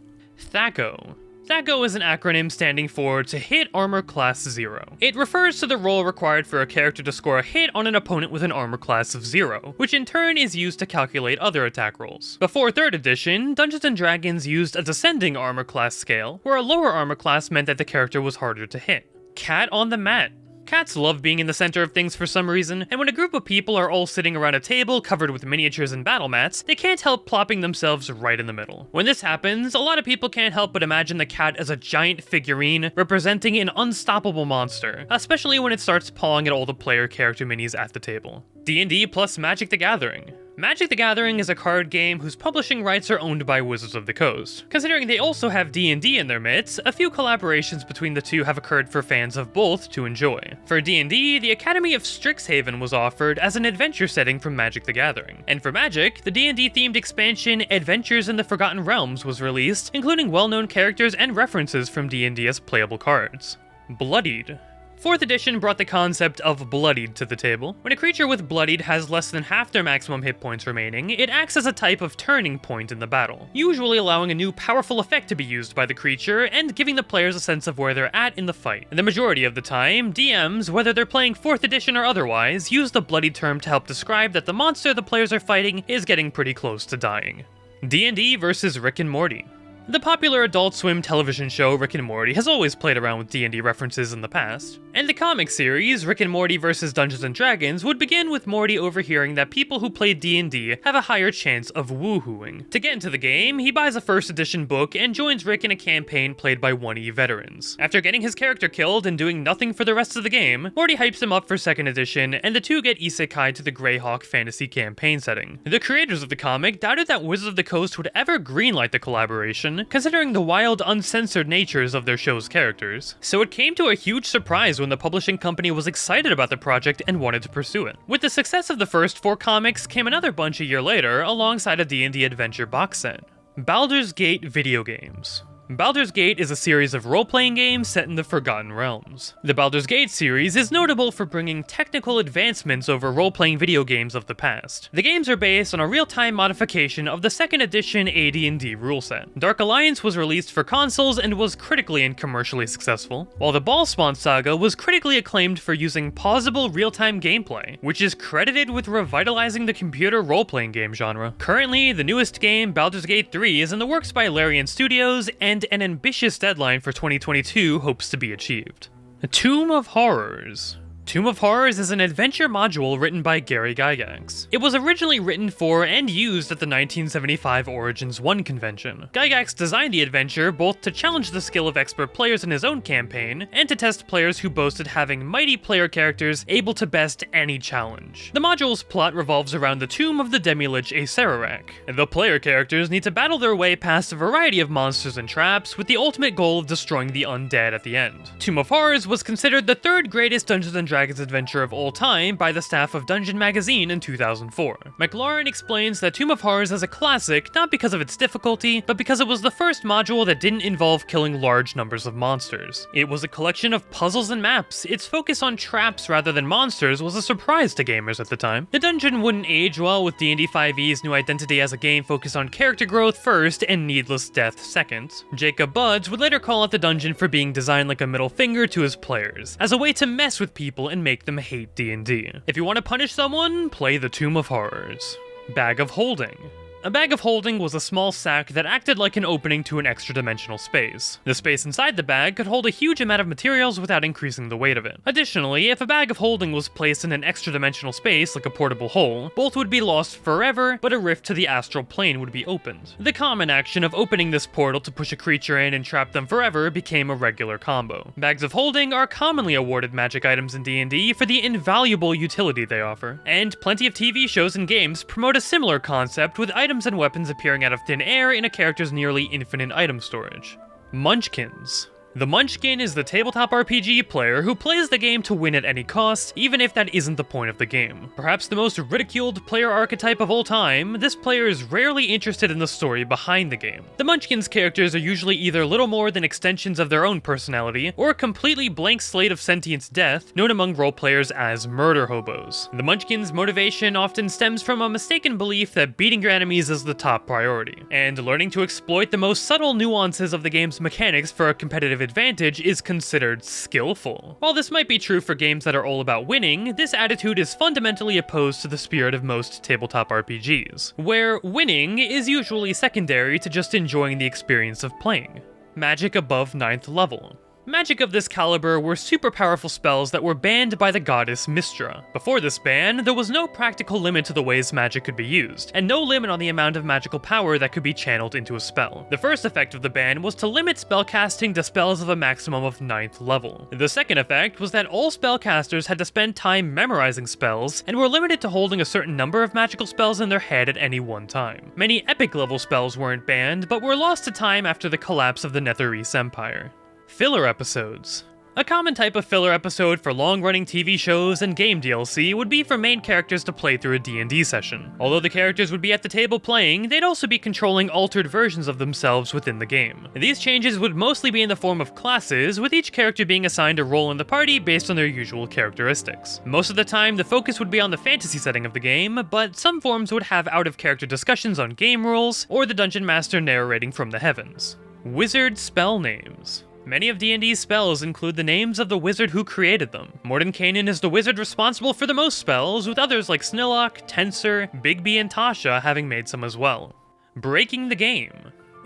THAC0. THAC0 is an acronym standing for To Hit Armor Class 0. It refers to the roll required for a character to score a hit on an opponent with an armor class of 0, which in turn is used to calculate other attack rolls. Before 3rd edition, Dungeons & Dragons used a descending armor class scale, where a lower armor class meant that the character was harder to hit. Cat on the mat. Cats love being in the center of things for some reason, and when a group of people are all sitting around a table covered with miniatures and battle mats, they can't help plopping themselves right in the middle. When this happens, a lot of people can't help but imagine the cat as a giant figurine representing an unstoppable monster, especially when it starts pawing at all the player character minis at the table. D&D plus Magic the Gathering. Magic the Gathering is a card game whose publishing rights are owned by Wizards of the Coast. Considering they also have D&D in their midst, a few collaborations between the two have occurred for fans of both to enjoy. For D&D, the Academy of Strixhaven was offered as an adventure setting from Magic the Gathering. And for Magic, the D&D themed expansion Adventures in the Forgotten Realms was released, including well-known characters and references from D&D as playable cards. Bloodied. 4th edition brought the concept of Bloodied to the table. When a creature with Bloodied has less than half their maximum hit points remaining, it acts as a type of turning point in the battle, usually allowing a new powerful effect to be used by the creature and giving the players a sense of where they're at in the fight. The majority of the time, DMs, whether they're playing 4th edition or otherwise, use the Bloodied term to help describe that the monster the players are fighting is getting pretty close to dying. D&D versus Rick and Morty. The popular Adult Swim television show Rick and Morty has always played around with D&D references in the past, and the comic series Rick and Morty vs. Dungeons & Dragons would begin with Morty overhearing that people who play D&D have a higher chance of woohooing. To get into the game, he buys a first edition book and joins Rick in a campaign played by 1E veterans. After getting his character killed and doing nothing for the rest of the game, Morty hypes him up for second edition, and the two get isekai to the Greyhawk fantasy campaign setting. The creators of the comic doubted that Wizards of the Coast would ever greenlight the collaboration, considering the wild, uncensored natures of their show's characters. So it came to a huge surprise when the publishing company was excited about the project and wanted to pursue it. With the success of the first 4 comics came another bunch a year later alongside a D&D Adventure box set. Baldur's Gate video games. Baldur's Gate is a series of role-playing games set in the Forgotten Realms. The Baldur's Gate series is notable for bringing technical advancements over role-playing video games of the past. The games are based on a real-time modification of the 2nd edition AD&D rule set. Dark Alliance was released for consoles and was critically and commercially successful, while the Ballspawn saga was critically acclaimed for using pausable real-time gameplay, which is credited with revitalizing the computer role-playing game genre. Currently, the newest game, Baldur's Gate 3, is in the works by Larian Studios, and an ambitious deadline for 2022 hopes to be achieved. A Tomb of Horrors. Tomb of Horrors is an adventure module written by Gary Gygax. It was originally written for and used at the 1975 Origins 1 convention. Gygax designed the adventure both to challenge the skill of expert players in his own campaign, and to test players who boasted having mighty player characters able to best any challenge. The module's plot revolves around the tomb of the demi-lich Acererak. The player characters need to battle their way past a variety of monsters and traps, with the ultimate goal of destroying the undead at the end. Tomb of Horrors was considered the 3rd greatest Dungeons & Dragons adventure of all time by the staff of Dungeon Magazine in 2004. McLaurin explains that Tomb of Horrors is a classic not because of its difficulty, but because it was the first module that didn't involve killing large numbers of monsters. It was a collection of puzzles and maps. Its focus on traps rather than monsters was a surprise to gamers at the time. The dungeon wouldn't age well with D&D 5e's new identity as a game focused on character growth first and needless death second. Jacob Buds would later call out the dungeon for being designed like a middle finger to his players, as a way to mess with people and make them hate D&D. If you want to punish someone, play the Tomb of Horrors. Bag of Holding. A bag of holding was a small sack that acted like an opening to an extra-dimensional space. The space inside the bag could hold a huge amount of materials without increasing the weight of it. Additionally, if a bag of holding was placed in an extra-dimensional space, like a portable hole, both would be lost forever, but a rift to the astral plane would be opened. The common action of opening this portal to push a creature in and trap them forever became a regular combo. Bags of holding are commonly awarded magic items in D&D for the invaluable utility they offer, and plenty of TV shows and games promote a similar concept with items and weapons appearing out of thin air in a character's nearly infinite item storage. Munchkins. The Munchkin is the tabletop RPG player who plays the game to win at any cost, even if that isn't the point of the game. Perhaps the most ridiculed player archetype of all time, this player is rarely interested in the story behind the game. The Munchkin's characters are usually either little more than extensions of their own personality, or a completely blank slate of sentient death, known among roleplayers as murder hobos. The Munchkin's motivation often stems from a mistaken belief that beating your enemies is the top priority, and learning to exploit the most subtle nuances of the game's mechanics for a competitive advantage is considered skillful. While this might be true for games that are all about winning, this attitude is fundamentally opposed to the spirit of most tabletop RPGs, where winning is usually secondary to just enjoying the experience of playing. Magic above 9th level. Magic of this caliber were super powerful spells that were banned by the goddess Mystra. Before this ban, there was no practical limit to the ways magic could be used, and no limit on the amount of magical power that could be channeled into a spell. The first effect of the ban was to limit spellcasting to spells of a maximum of 9th level. The second effect was that all spellcasters had to spend time memorizing spells, and were limited to holding a certain number of magical spells in their head at any one time. Many epic level spells weren't banned, but were lost to time after the collapse of the Netherese Empire. Filler episodes. A common type of filler episode for long-running TV shows and game DLC would be for main characters to play through a D&D session. Although the characters would be at the table playing, they'd also be controlling altered versions of themselves within the game. These changes would mostly be in the form of classes, with each character being assigned a role in the party based on their usual characteristics. Most of the time, the focus would be on the fantasy setting of the game, but some forms would have out-of-character discussions on game rules, or the dungeon master narrating from the heavens. Wizard spell names. Many of D&D's spells include the names of the wizard who created them. Mordenkainen is the wizard responsible for the most spells, with others like Snillock, Tensor, Bigby, and Tasha having made some as well. Breaking the game.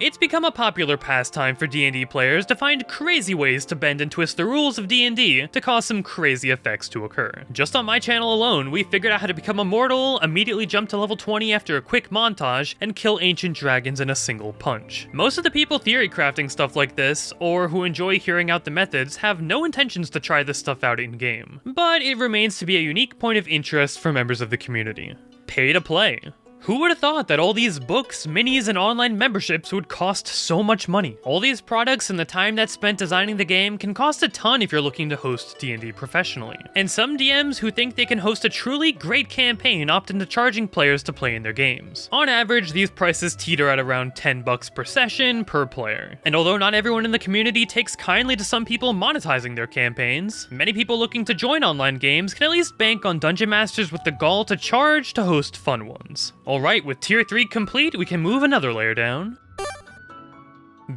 It's become a popular pastime for D&D players to find crazy ways to bend and twist the rules of D&D to cause some crazy effects to occur. Just on my channel alone, we figured out how to become immortal, immediately jump to level 20 after a quick montage, and kill ancient dragons in a single punch. Most of the people theory crafting stuff like this, or who enjoy hearing out the methods, have no intentions to try this stuff out in-game. But it remains to be a unique point of interest for members of the community. Pay to play. Who would have thought that all these books, minis, and online memberships would cost so much money? All these products and the time that's spent designing the game can cost a ton if you're looking to host D&D professionally. And some DMs who think they can host a truly great campaign opt into charging players to play in their games. On average, these prices teeter at around $10 per session per player. And although not everyone in the community takes kindly to some people monetizing their campaigns, many people looking to join online games can at least bank on dungeon masters with the gall to charge to host fun ones. Alright, with tier 3 complete, we can move another layer down.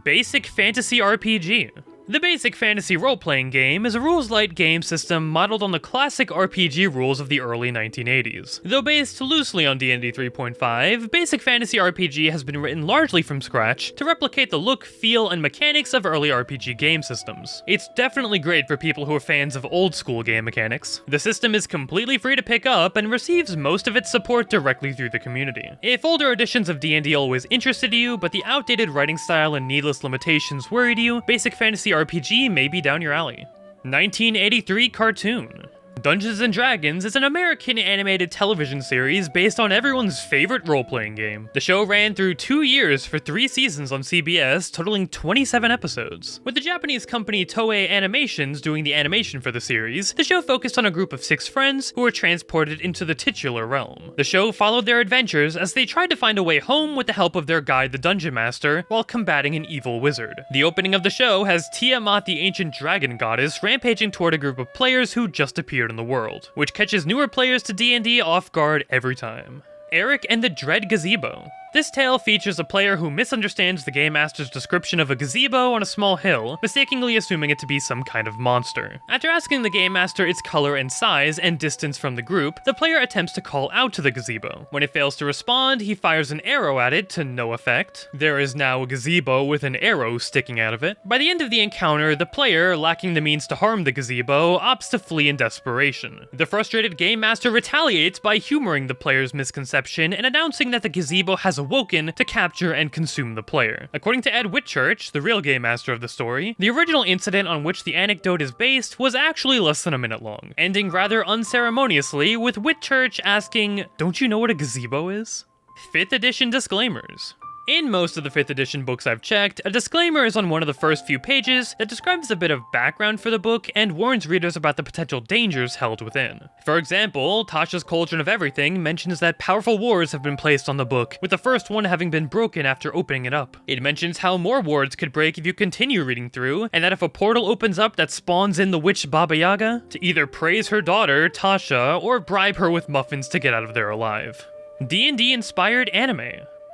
Basic Fantasy RPG. The Basic Fantasy role-playing game is a rules-light game system modeled on the classic RPG rules of the early 1980s. Though based loosely on D&D 3.5, Basic Fantasy RPG has been written largely from scratch to replicate the look, feel, and mechanics of early RPG game systems. It's definitely great for people who are fans of old-school game mechanics. The system is completely free to pick up and receives most of its support directly through the community. If older editions of D&D always interested you, but the outdated writing style and needless limitations worried you, Basic Fantasy RPG may be down your alley. 1983 cartoon. Dungeons & Dragons is an American animated television series based on everyone's favorite role-playing game. The show ran through 2 years for 3 seasons on CBS, totaling 27 episodes. With the Japanese company Toei Animations doing the animation for the series, the show focused on a group of 6 friends who were transported into the titular realm. The show followed their adventures as they tried to find a way home with the help of their guide, the Dungeon Master, while combating an evil wizard. The opening of the show has Tiamat, the ancient dragon goddess, rampaging toward a group of players who just appeared in the world, which catches newer players to D&D off guard every time. Eric and the Dread Gazebo. This tale features a player who misunderstands the Game Master's description of a gazebo on a small hill, mistakenly assuming it to be some kind of monster. After asking the Game Master its color and size and distance from the group, the player attempts to call out to the gazebo. When it fails to respond, he fires an arrow at it to no effect. There is now a gazebo with an arrow sticking out of it. By the end of the encounter, the player, lacking the means to harm the gazebo, opts to flee in desperation. The frustrated Game Master retaliates by humoring the player's misconception and announcing that the gazebo has awoken to capture and consume the player. According to Ed Whitchurch, the real game master of the story, the original incident on which the anecdote is based was actually less than a minute long, ending rather unceremoniously with Whitchurch asking, "Don't you know what a gazebo is?" 5th edition disclaimers. In most of the 5th edition books I've checked, a disclaimer is on one of the first few pages that describes a bit of background for the book and warns readers about the potential dangers held within. For example, Tasha's Cauldron of Everything mentions that powerful wards have been placed on the book, with the first one having been broken after opening it up. It mentions how more wards could break if you continue reading through, and that if a portal opens up that spawns in the witch Baba Yaga, to either praise her daughter, Tasha, or bribe her with muffins to get out of there alive. D&D inspired anime.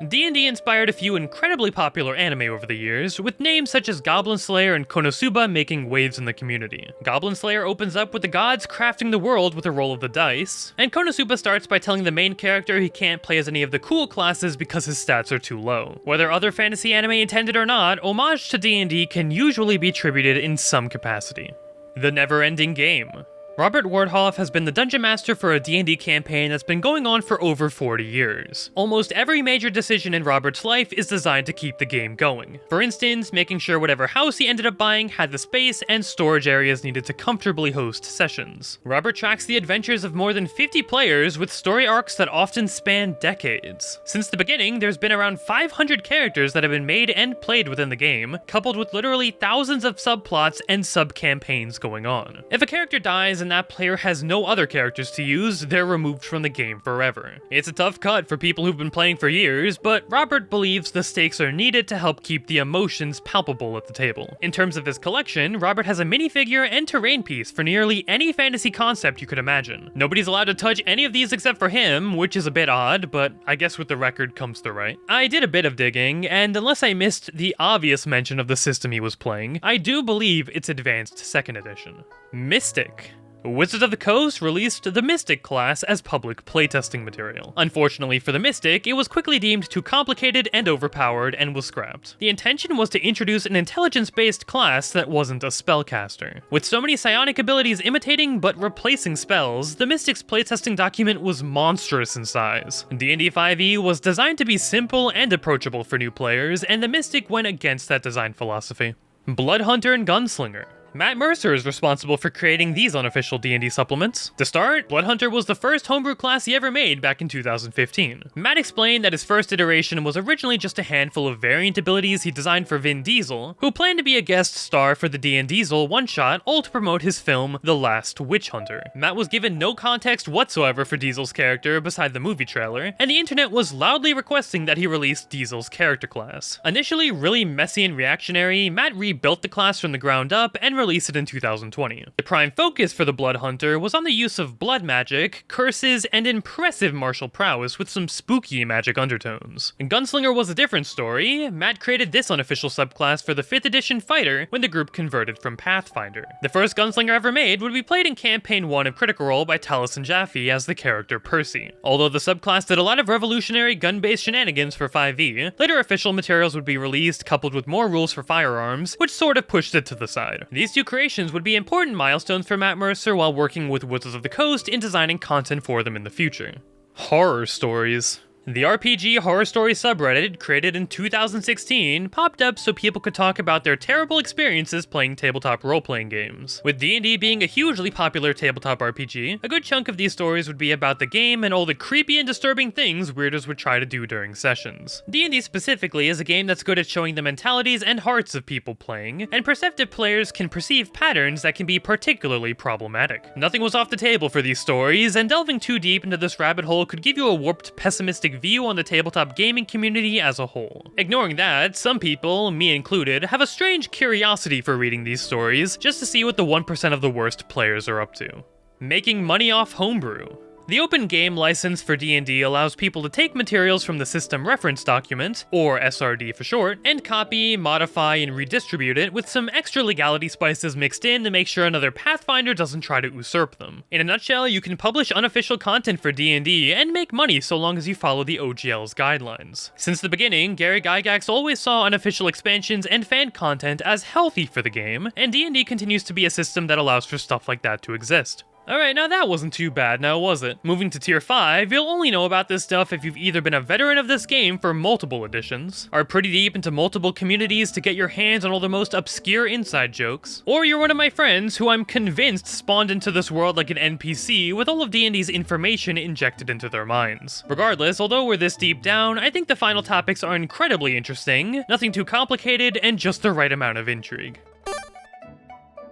D&D inspired a few incredibly popular anime over the years, with names such as Goblin Slayer and Konosuba making waves in the community. Goblin Slayer opens up with the gods crafting the world with a roll of the dice, and Konosuba starts by telling the main character he can't play as any of the cool classes because his stats are too low. Whether other fantasy anime intended or not, homage to D&D can usually be attributed in some capacity. The Never-Ending Game. Robert Wardhoff has been the Dungeon Master for a D&D campaign that's been going on for over 40 years. Almost every major decision in Robert's life is designed to keep the game going. For instance, making sure whatever house he ended up buying had the space and storage areas needed to comfortably host sessions. Robert tracks the adventures of more than 50 players with story arcs that often span decades. Since the beginning, there's been around 500 characters that have been made and played within the game, coupled with literally thousands of subplots and sub-campaigns going on. If a character dies and that player has no other characters to use, they're removed from the game forever. It's a tough cut for people who've been playing for years, but Robert believes the stakes are needed to help keep the emotions palpable at the table. In terms of his collection, Robert has a minifigure and terrain piece for nearly any fantasy concept you could imagine. Nobody's allowed to touch any of these except for him, which is a bit odd, but I guess with the record comes the right. I did a bit of digging, and unless I missed the obvious mention of the system he was playing, I do believe it's Advanced 2nd Edition. Mystic. Wizards of the Coast released the Mystic class as public playtesting material. Unfortunately for the Mystic, it was quickly deemed too complicated and overpowered and was scrapped. The intention was to introduce an intelligence-based class that wasn't a spellcaster. With so many psionic abilities imitating but replacing spells, the Mystic's playtesting document was monstrous in size. D&D 5e was designed to be simple and approachable for new players, and the Mystic went against that design philosophy. Blood Hunter and Gunslinger. Matt Mercer is responsible for creating these unofficial D&D supplements. To start, Blood Hunter was the first homebrew class he ever made back in 2015. Matt explained that his first iteration was originally just a handful of variant abilities he designed for Vin Diesel, who planned to be a guest star for the D&D Diesel one-shot, all to promote his film The Last Witch Hunter. Matt was given no context whatsoever for Diesel's character beside the movie trailer, and the internet was loudly requesting that he release Diesel's character class. Initially really messy and reactionary, Matt rebuilt the class from the ground up and released it in 2020. The prime focus for the Blood Hunter was on the use of blood magic, curses, and impressive martial prowess with some spooky magic undertones. Gunslinger was a different story. Matt created this unofficial subclass for the 5th edition fighter when the group converted from Pathfinder. The first Gunslinger ever made would be played in Campaign 1 of Critical Role by Tallis and Jaffe as the character Percy. Although the subclass did a lot of revolutionary gun-based shenanigans for 5e, later official materials would be released coupled with more rules for firearms, which sort of pushed it to the side. These two creations would be important milestones for Matt Mercer while working with Wizards of the Coast in designing content for them in the future. Horror stories. The RPG Horror Story subreddit, created in 2016, popped up so people could talk about their terrible experiences playing tabletop role-playing games. With D&D being a hugely popular tabletop RPG, a good chunk of these stories would be about the game and all the creepy and disturbing things weirdos would try to do during sessions. D&D specifically is a game that's good at showing the mentalities and hearts of people playing, and perceptive players can perceive patterns that can be particularly problematic. Nothing was off the table for these stories, and delving too deep into this rabbit hole could give you a warped, pessimistic view on the tabletop gaming community as a whole. Ignoring that, some people, me included, have a strange curiosity for reading these stories just to see what the 1% of the worst players are up to. Making money off Homebrew. The open game license for D&D allows people to take materials from the system reference document, or SRD for short, and copy, modify, and redistribute it with some extra legality spices mixed in to make sure another Pathfinder doesn't try to usurp them. In a nutshell, you can publish unofficial content for D&D and make money so long as you follow the OGL's guidelines. Since the beginning, Gary Gygax always saw unofficial expansions and fan content as healthy for the game, and D&D continues to be a system that allows for stuff like that to exist. Alright, now that wasn't too bad, now was it? Moving to Tier 5, you'll only know about this stuff if you've either been a veteran of this game for multiple editions, are pretty deep into multiple communities to get your hands on all the most obscure inside jokes, or you're one of my friends who I'm convinced spawned into this world like an NPC with all of D&D's information injected into their minds. Regardless, although we're this deep down, I think the final topics are incredibly interesting, nothing too complicated, and just the right amount of intrigue.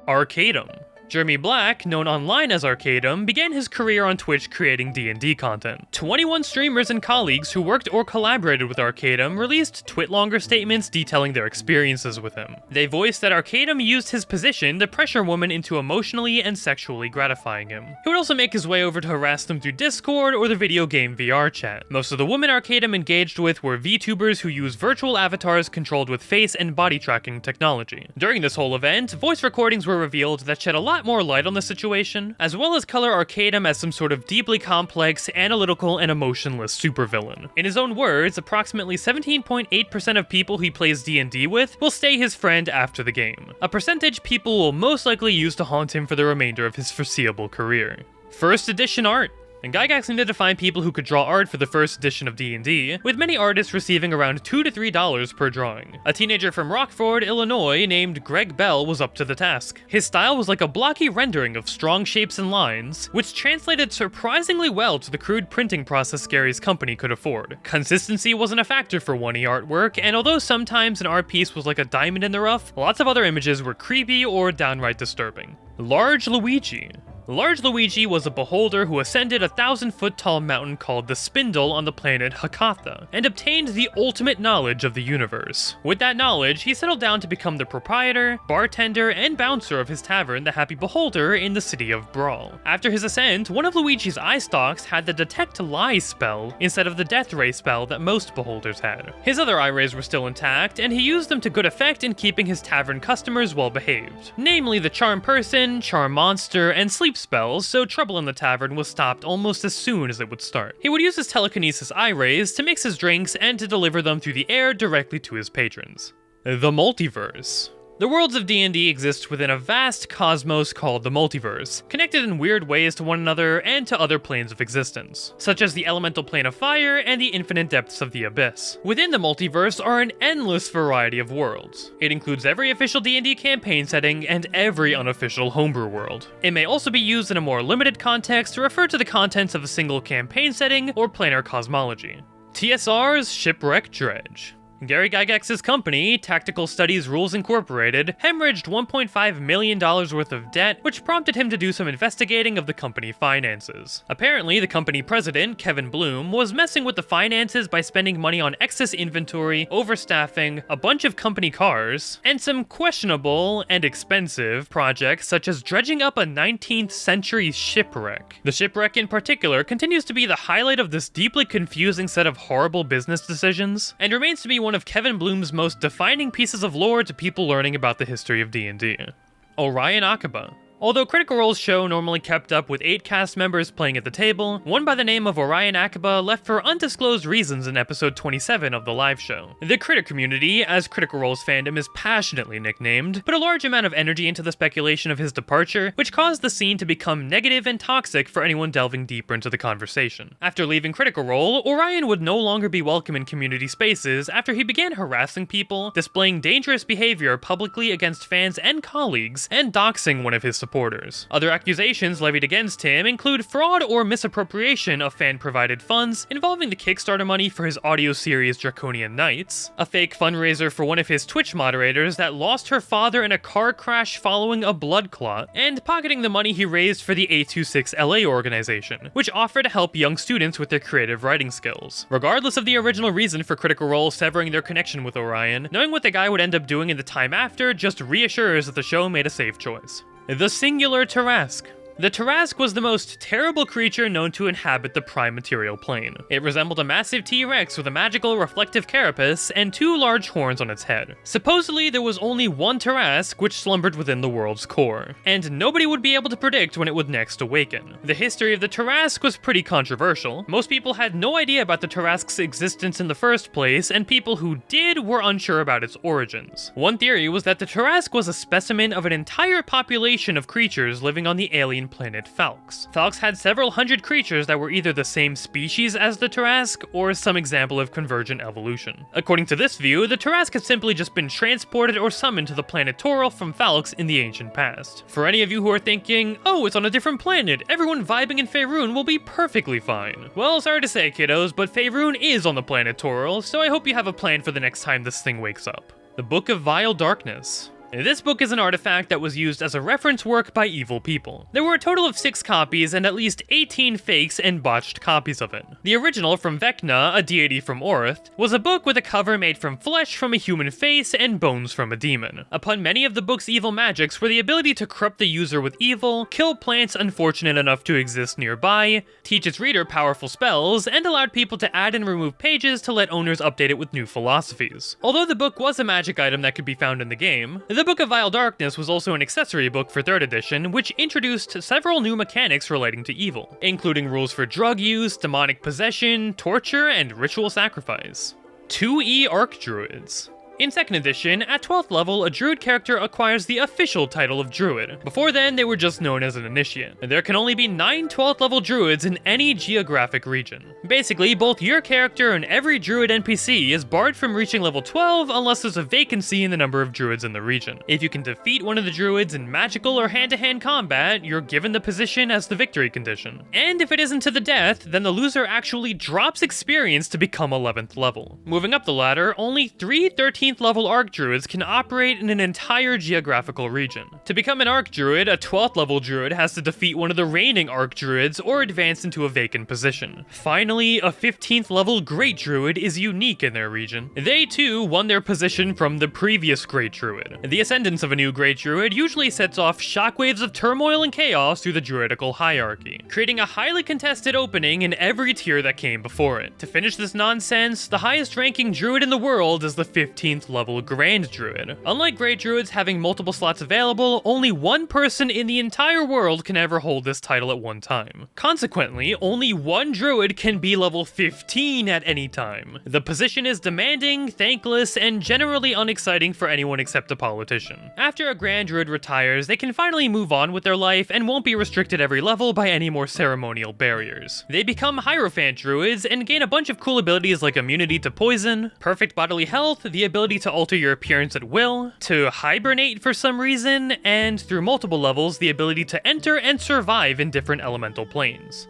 Arcadum. Jeremy Black, known online as Arcadum, began his career on Twitch creating D&D content. 21 streamers and colleagues who worked or collaborated with Arcadum released twit-longer statements detailing their experiences with him. They voiced that Arcadum used his position to pressure women into emotionally and sexually gratifying him. He would also make his way over to harass them through Discord or the video game VR chat. Most of the women Arcadum engaged with were VTubers who use virtual avatars controlled with face and body tracking technology. During this whole event, voice recordings were revealed that shed a lot more light on the situation, as well as color Arcadum as some sort of deeply complex, analytical, and emotionless supervillain. In his own words, approximately 17.8% of people he plays D&D with will stay his friend after the game, a percentage people will most likely use to haunt him for the remainder of his foreseeable career. First edition art. And Gygax needed to find people who could draw art for the first edition of D&D, with many artists receiving around $2 to $3 per drawing. A teenager from Rockford, Illinois, named Greg Bell was up to the task. His style was like a blocky rendering of strong shapes and lines, which translated surprisingly well to the crude printing process Gary's company could afford. Consistency wasn't a factor for 1E artwork, and although sometimes an art piece was like a diamond in the rough, lots of other images were creepy or downright disturbing. Large Luigi. Large Luigi was a beholder who ascended a 1,000-foot-tall mountain called the Spindle on the planet Hakatha, and obtained the ultimate knowledge of the universe. With that knowledge, he settled down to become the proprietor, bartender, and bouncer of his tavern, the Happy Beholder, in the city of Brawl. After his ascent, one of Luigi's eye stalks had the Detect Lie spell instead of the Death Ray spell that most beholders had. His other eye rays were still intact, and he used them to good effect in keeping his tavern customers well behaved, namely the Charm Person, Charm Monster, and Sleep spells, so trouble in the tavern was stopped almost as soon as it would start. He would use his telekinesis eye rays to mix his drinks and to deliver them through the air directly to his patrons. The multiverse. The worlds of D&D exist within a vast cosmos called the multiverse, connected in weird ways to one another and to other planes of existence, such as the elemental plane of fire and the infinite depths of the abyss. Within the multiverse are an endless variety of worlds. It includes every official D&D campaign setting and every unofficial homebrew world. It may also be used in a more limited context to refer to the contents of a single campaign setting or planar cosmology. TSR's Shipwreck Dredge. Gary Gygax's company, Tactical Studies Rules Incorporated, hemorrhaged $1.5 million worth of debt, which prompted him to do some investigating of the company finances. Apparently, the company president, Kevin Bloom, was messing with the finances by spending money on excess inventory, overstaffing, a bunch of company cars, and some questionable and expensive projects such as dredging up a 19th century shipwreck. The shipwreck in particular continues to be the highlight of this deeply confusing set of horrible business decisions, and remains to be one of Kevin Bloom's most defining pieces of lore to people learning about the history of D&D. Orion Akaba. Although Critical Role's show normally kept up with 8 cast members playing at the table, one by the name of Orion Akaba left for undisclosed reasons in episode 27 of the live show. The critic community, as Critical Role's fandom is passionately nicknamed, put a large amount of energy into the speculation of his departure, which caused the scene to become negative and toxic for anyone delving deeper into the conversation. After leaving Critical Role, Orion would no longer be welcome in community spaces after he began harassing people, displaying dangerous behavior publicly against fans and colleagues, and doxing one of his supporters. Other accusations levied against him include fraud or misappropriation of fan-provided funds involving the Kickstarter money for his audio series Draconian Knights, a fake fundraiser for one of his Twitch moderators that lost her father in a car crash following a blood clot, and pocketing the money he raised for the 826 LA organization, which offered to help young students with their creative writing skills. Regardless of the original reason for Critical Role severing their connection with Orion, knowing what the guy would end up doing in the time after just reassures that the show made a safe choice. The singular Tarrasque. The Tarrasque was the most terrible creature known to inhabit the prime material plane. It resembled a massive T-Rex with a magical reflective carapace and 2 large horns on its head. Supposedly, there was only one Tarrasque which slumbered within the world's core, and nobody would be able to predict when it would next awaken. The history of the Tarrasque was pretty controversial. Most people had no idea about the Tarrasque's existence in the first place, and people who did were unsure about its origins. One theory was that the Tarrasque was a specimen of an entire population of creatures living on the alien planet Falx. Falx had several hundred creatures that were either the same species as the Tarrasque or some example of convergent evolution. According to this view, the Tarrasque had simply just been transported or summoned to the planet Toril from Falx in the ancient past. For any of you who are thinking, oh, it's on a different planet, everyone vibing in Faerun will be perfectly fine. Well, sorry to say, kiddos, but Faerun is on the planet Toril, so I hope you have a plan for the next time this thing wakes up. The Book of Vile Darkness. This book is an artifact that was used as a reference work by evil people. There were a total of 6 copies and at least 18 fakes and botched copies of it. The original from Vecna, a deity from Orth, was a book with a cover made from flesh from a human face and bones from a demon. Upon many of the book's evil magics were the ability to corrupt the user with evil, kill plants unfortunate enough to exist nearby, teach its reader powerful spells, and allowed people to add and remove pages to let owners update it with new philosophies. Although the book was a magic item that could be found in the game, the Book of Vile Darkness was also an accessory book for 3rd edition, which introduced several new mechanics relating to evil, including rules for drug use, demonic possession, torture, and ritual sacrifice. 2E Archdruids. In 2nd edition, at 12th level, a druid character acquires the official title of druid. Before then, they were just known as an initiate. There can only be 9 12th level druids in any geographic region. Basically, both your character and every druid NPC is barred from reaching level 12 unless there's a vacancy in the number of druids in the region. If you can defeat one of the druids in magical or hand-to-hand combat, you're given the position as the victory condition. And if it isn't to the death, then the loser actually drops experience to become 11th level. Moving up the ladder, only 3 13th level Archdruids can operate in an entire geographical region. To become an Archdruid, a 12th level druid has to defeat one of the reigning Archdruids or advance into a vacant position. Finally, a 15th level Great Druid is unique in their region. They too won their position from the previous Great Druid. The ascendance of a new Great Druid usually sets off shockwaves of turmoil and chaos through the druidical hierarchy, creating a highly contested opening in every tier that came before it. To finish this nonsense, the highest ranking druid in the world is the 15th 2nd level Grand Druid. Unlike Great Druids having multiple slots available, only one person in the entire world can ever hold this title at one time. Consequently, only one Druid can be level 15 at any time. The position is demanding, thankless, and generally unexciting for anyone except a politician. After a Grand Druid retires, they can finally move on with their life and won't be restricted every level by any more ceremonial barriers. They become Hierophant Druids and gain a bunch of cool abilities like immunity to poison, perfect bodily health, the ability to alter your appearance at will, to hibernate for some reason, and through multiple levels, the ability to enter and survive in different elemental planes.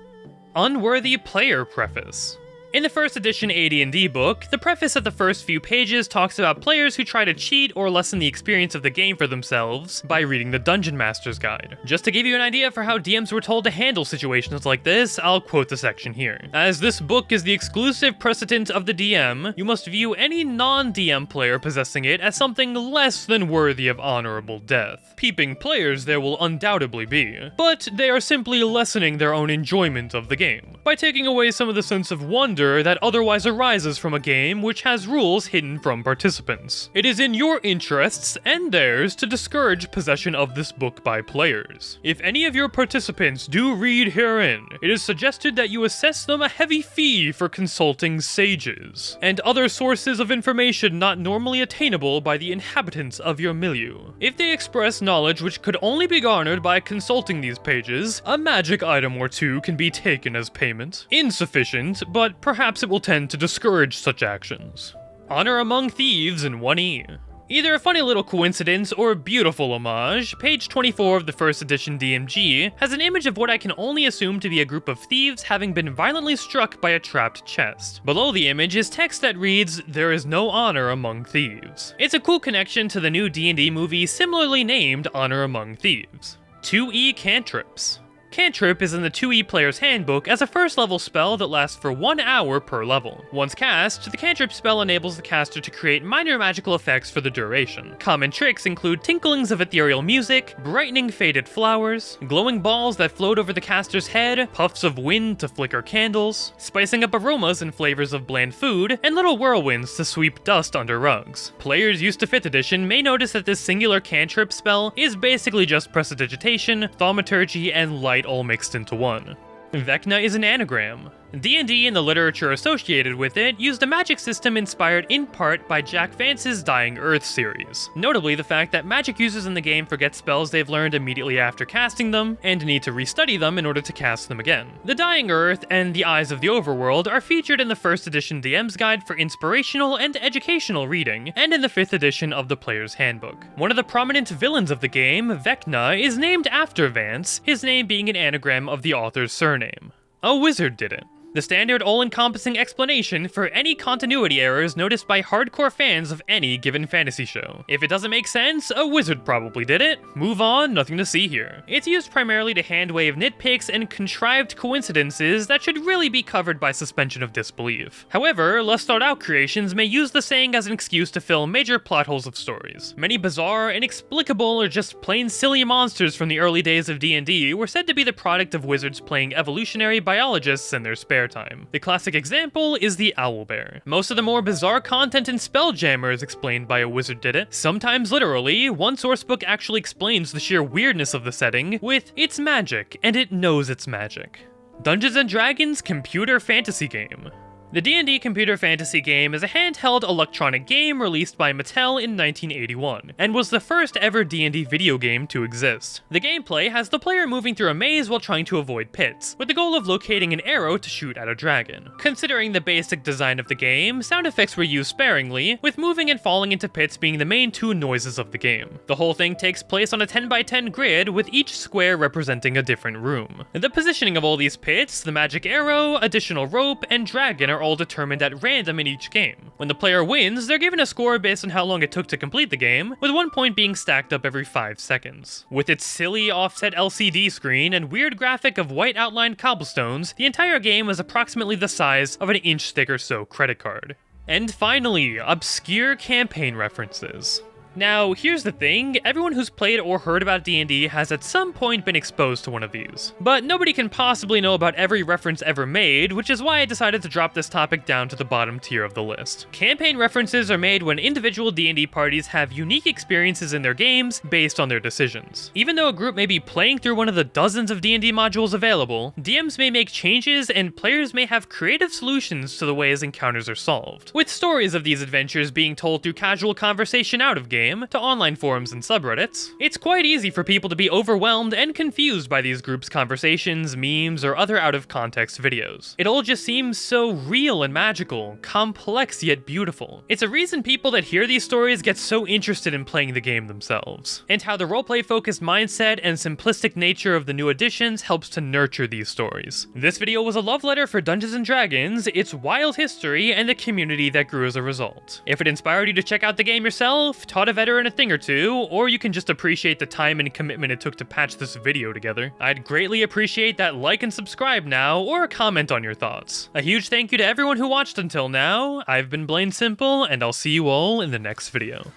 Unworthy Player Preface. In the first edition AD&D book, the preface of the first few pages talks about players who try to cheat or lessen the experience of the game for themselves by reading the Dungeon Master's Guide. Just to give you an idea for how DMs were told to handle situations like this, I'll quote the section here. As this book is the exclusive precedent of the DM, you must view any non-DM player possessing it as something less than worthy of honorable death. Peeping players there will undoubtedly be, but they are simply lessening their own enjoyment of the game by taking away some of the sense of wonder that otherwise arises from a game which has rules hidden from participants. It is in your interests and theirs to discourage possession of this book by players. If any of your participants do read herein, it is suggested that you assess them a heavy fee for consulting sages and other sources of information not normally attainable by the inhabitants of your milieu. If they express knowledge which could only be garnered by consulting these pages, a magic item or two can be taken as payment. Insufficient, but perhaps it will tend to discourage such actions. Honor Among Thieves in 1E. Either a funny little coincidence or a beautiful homage, page 24 of the first edition DMG has an image of what I can only assume to be a group of thieves having been violently struck by a trapped chest. Below the image is text that reads, "There is no honor among thieves." It's a cool connection to the new D&D movie similarly named Honor Among Thieves. 2E Cantrips. Cantrip is in the 2E player's handbook as a first level spell that lasts for 1 hour per level. Once cast, the cantrip spell enables the caster to create minor magical effects for the duration. Common tricks include tinklings of ethereal music, brightening faded flowers, glowing balls that float over the caster's head, puffs of wind to flicker candles, spicing up aromas and flavors of bland food, and little whirlwinds to sweep dust under rugs. Players used to 5th edition may notice that this singular cantrip spell is basically just prestidigitation, thaumaturgy, and light all mixed into one. Vecna is an anagram. D&D and the literature associated with it used a magic system inspired in part by Jack Vance's Dying Earth series. Notably, the fact that magic users in the game forget spells they've learned immediately after casting them, and need to restudy them in order to cast them again. The Dying Earth and the Eyes of the Overworld are featured in the 1st edition DM's Guide for inspirational and educational reading, and in the 5th edition of the Player's Handbook. One of the prominent villains of the game, Vecna, is named after Vance, his name being an anagram of the author's surname. A wizard did it. The standard all-encompassing explanation for any continuity errors noticed by hardcore fans of any given fantasy show. If it doesn't make sense, a wizard probably did it. Move on, nothing to see here. It's used primarily to hand-wave nitpicks and contrived coincidences that should really be covered by suspension of disbelief. However, less thought-out creations may use the saying as an excuse to fill major plot holes of stories. Many bizarre, inexplicable, or just plain silly monsters from the early days of D&D were said to be the product of wizards playing evolutionary biologists in their spare time. The classic example is the owlbear. Most of the more bizarre content in Spelljammer is explained by a wizard did it. Sometimes literally, one sourcebook actually explains the sheer weirdness of the setting with "It's magic, and it knows it's magic." Dungeons & Dragons computer fantasy game. The D&D computer fantasy game is a handheld electronic game released by Mattel in 1981, and was the first ever D&D video game to exist. The gameplay has the player moving through a maze while trying to avoid pits, with the goal of locating an arrow to shoot at a dragon. Considering the basic design of the game, sound effects were used sparingly, with moving and falling into pits being the main two noises of the game. The whole thing takes place on a 10x10 grid, with each square representing a different room. The positioning of all these pits, the magic arrow, additional rope, and dragon are all determined at random in each game. When the player wins, they're given a score based on how long it took to complete the game, with 1 point being stacked up every 5 seconds. With its silly offset LCD screen and weird graphic of white outlined cobblestones, the entire game is approximately the size of an inch thick or so credit card. And finally, obscure campaign references. Now, here's the thing, everyone who's played or heard about D&D has at some point been exposed to one of these. But nobody can possibly know about every reference ever made, which is why I decided to drop this topic down to the bottom tier of the list. Campaign references are made when individual D&D parties have unique experiences in their games based on their decisions. Even though a group may be playing through one of the dozens of D&D modules available, DMs may make changes and players may have creative solutions to the ways encounters are solved, with stories of these adventures being told through casual conversation out of game to online forums and subreddits. It's quite easy for people to be overwhelmed and confused by these groups' conversations, memes, or other out-of-context videos. It all just seems so real and magical, complex yet beautiful. It's a reason people that hear these stories get so interested in playing the game themselves, and how the roleplay-focused mindset and simplistic nature of the new additions helps to nurture these stories. This video was a love letter for Dungeons & Dragons, its wild history, and the community that grew as a result. If it inspired you to check out the game yourself, taught a veteran a thing or two, or you can just appreciate the time and commitment it took to patch this video together, I'd greatly appreciate that like and subscribe now, or a comment on your thoughts. A huge thank you to everyone who watched until now. I've been Blaine Simple, and I'll see you all in the next video.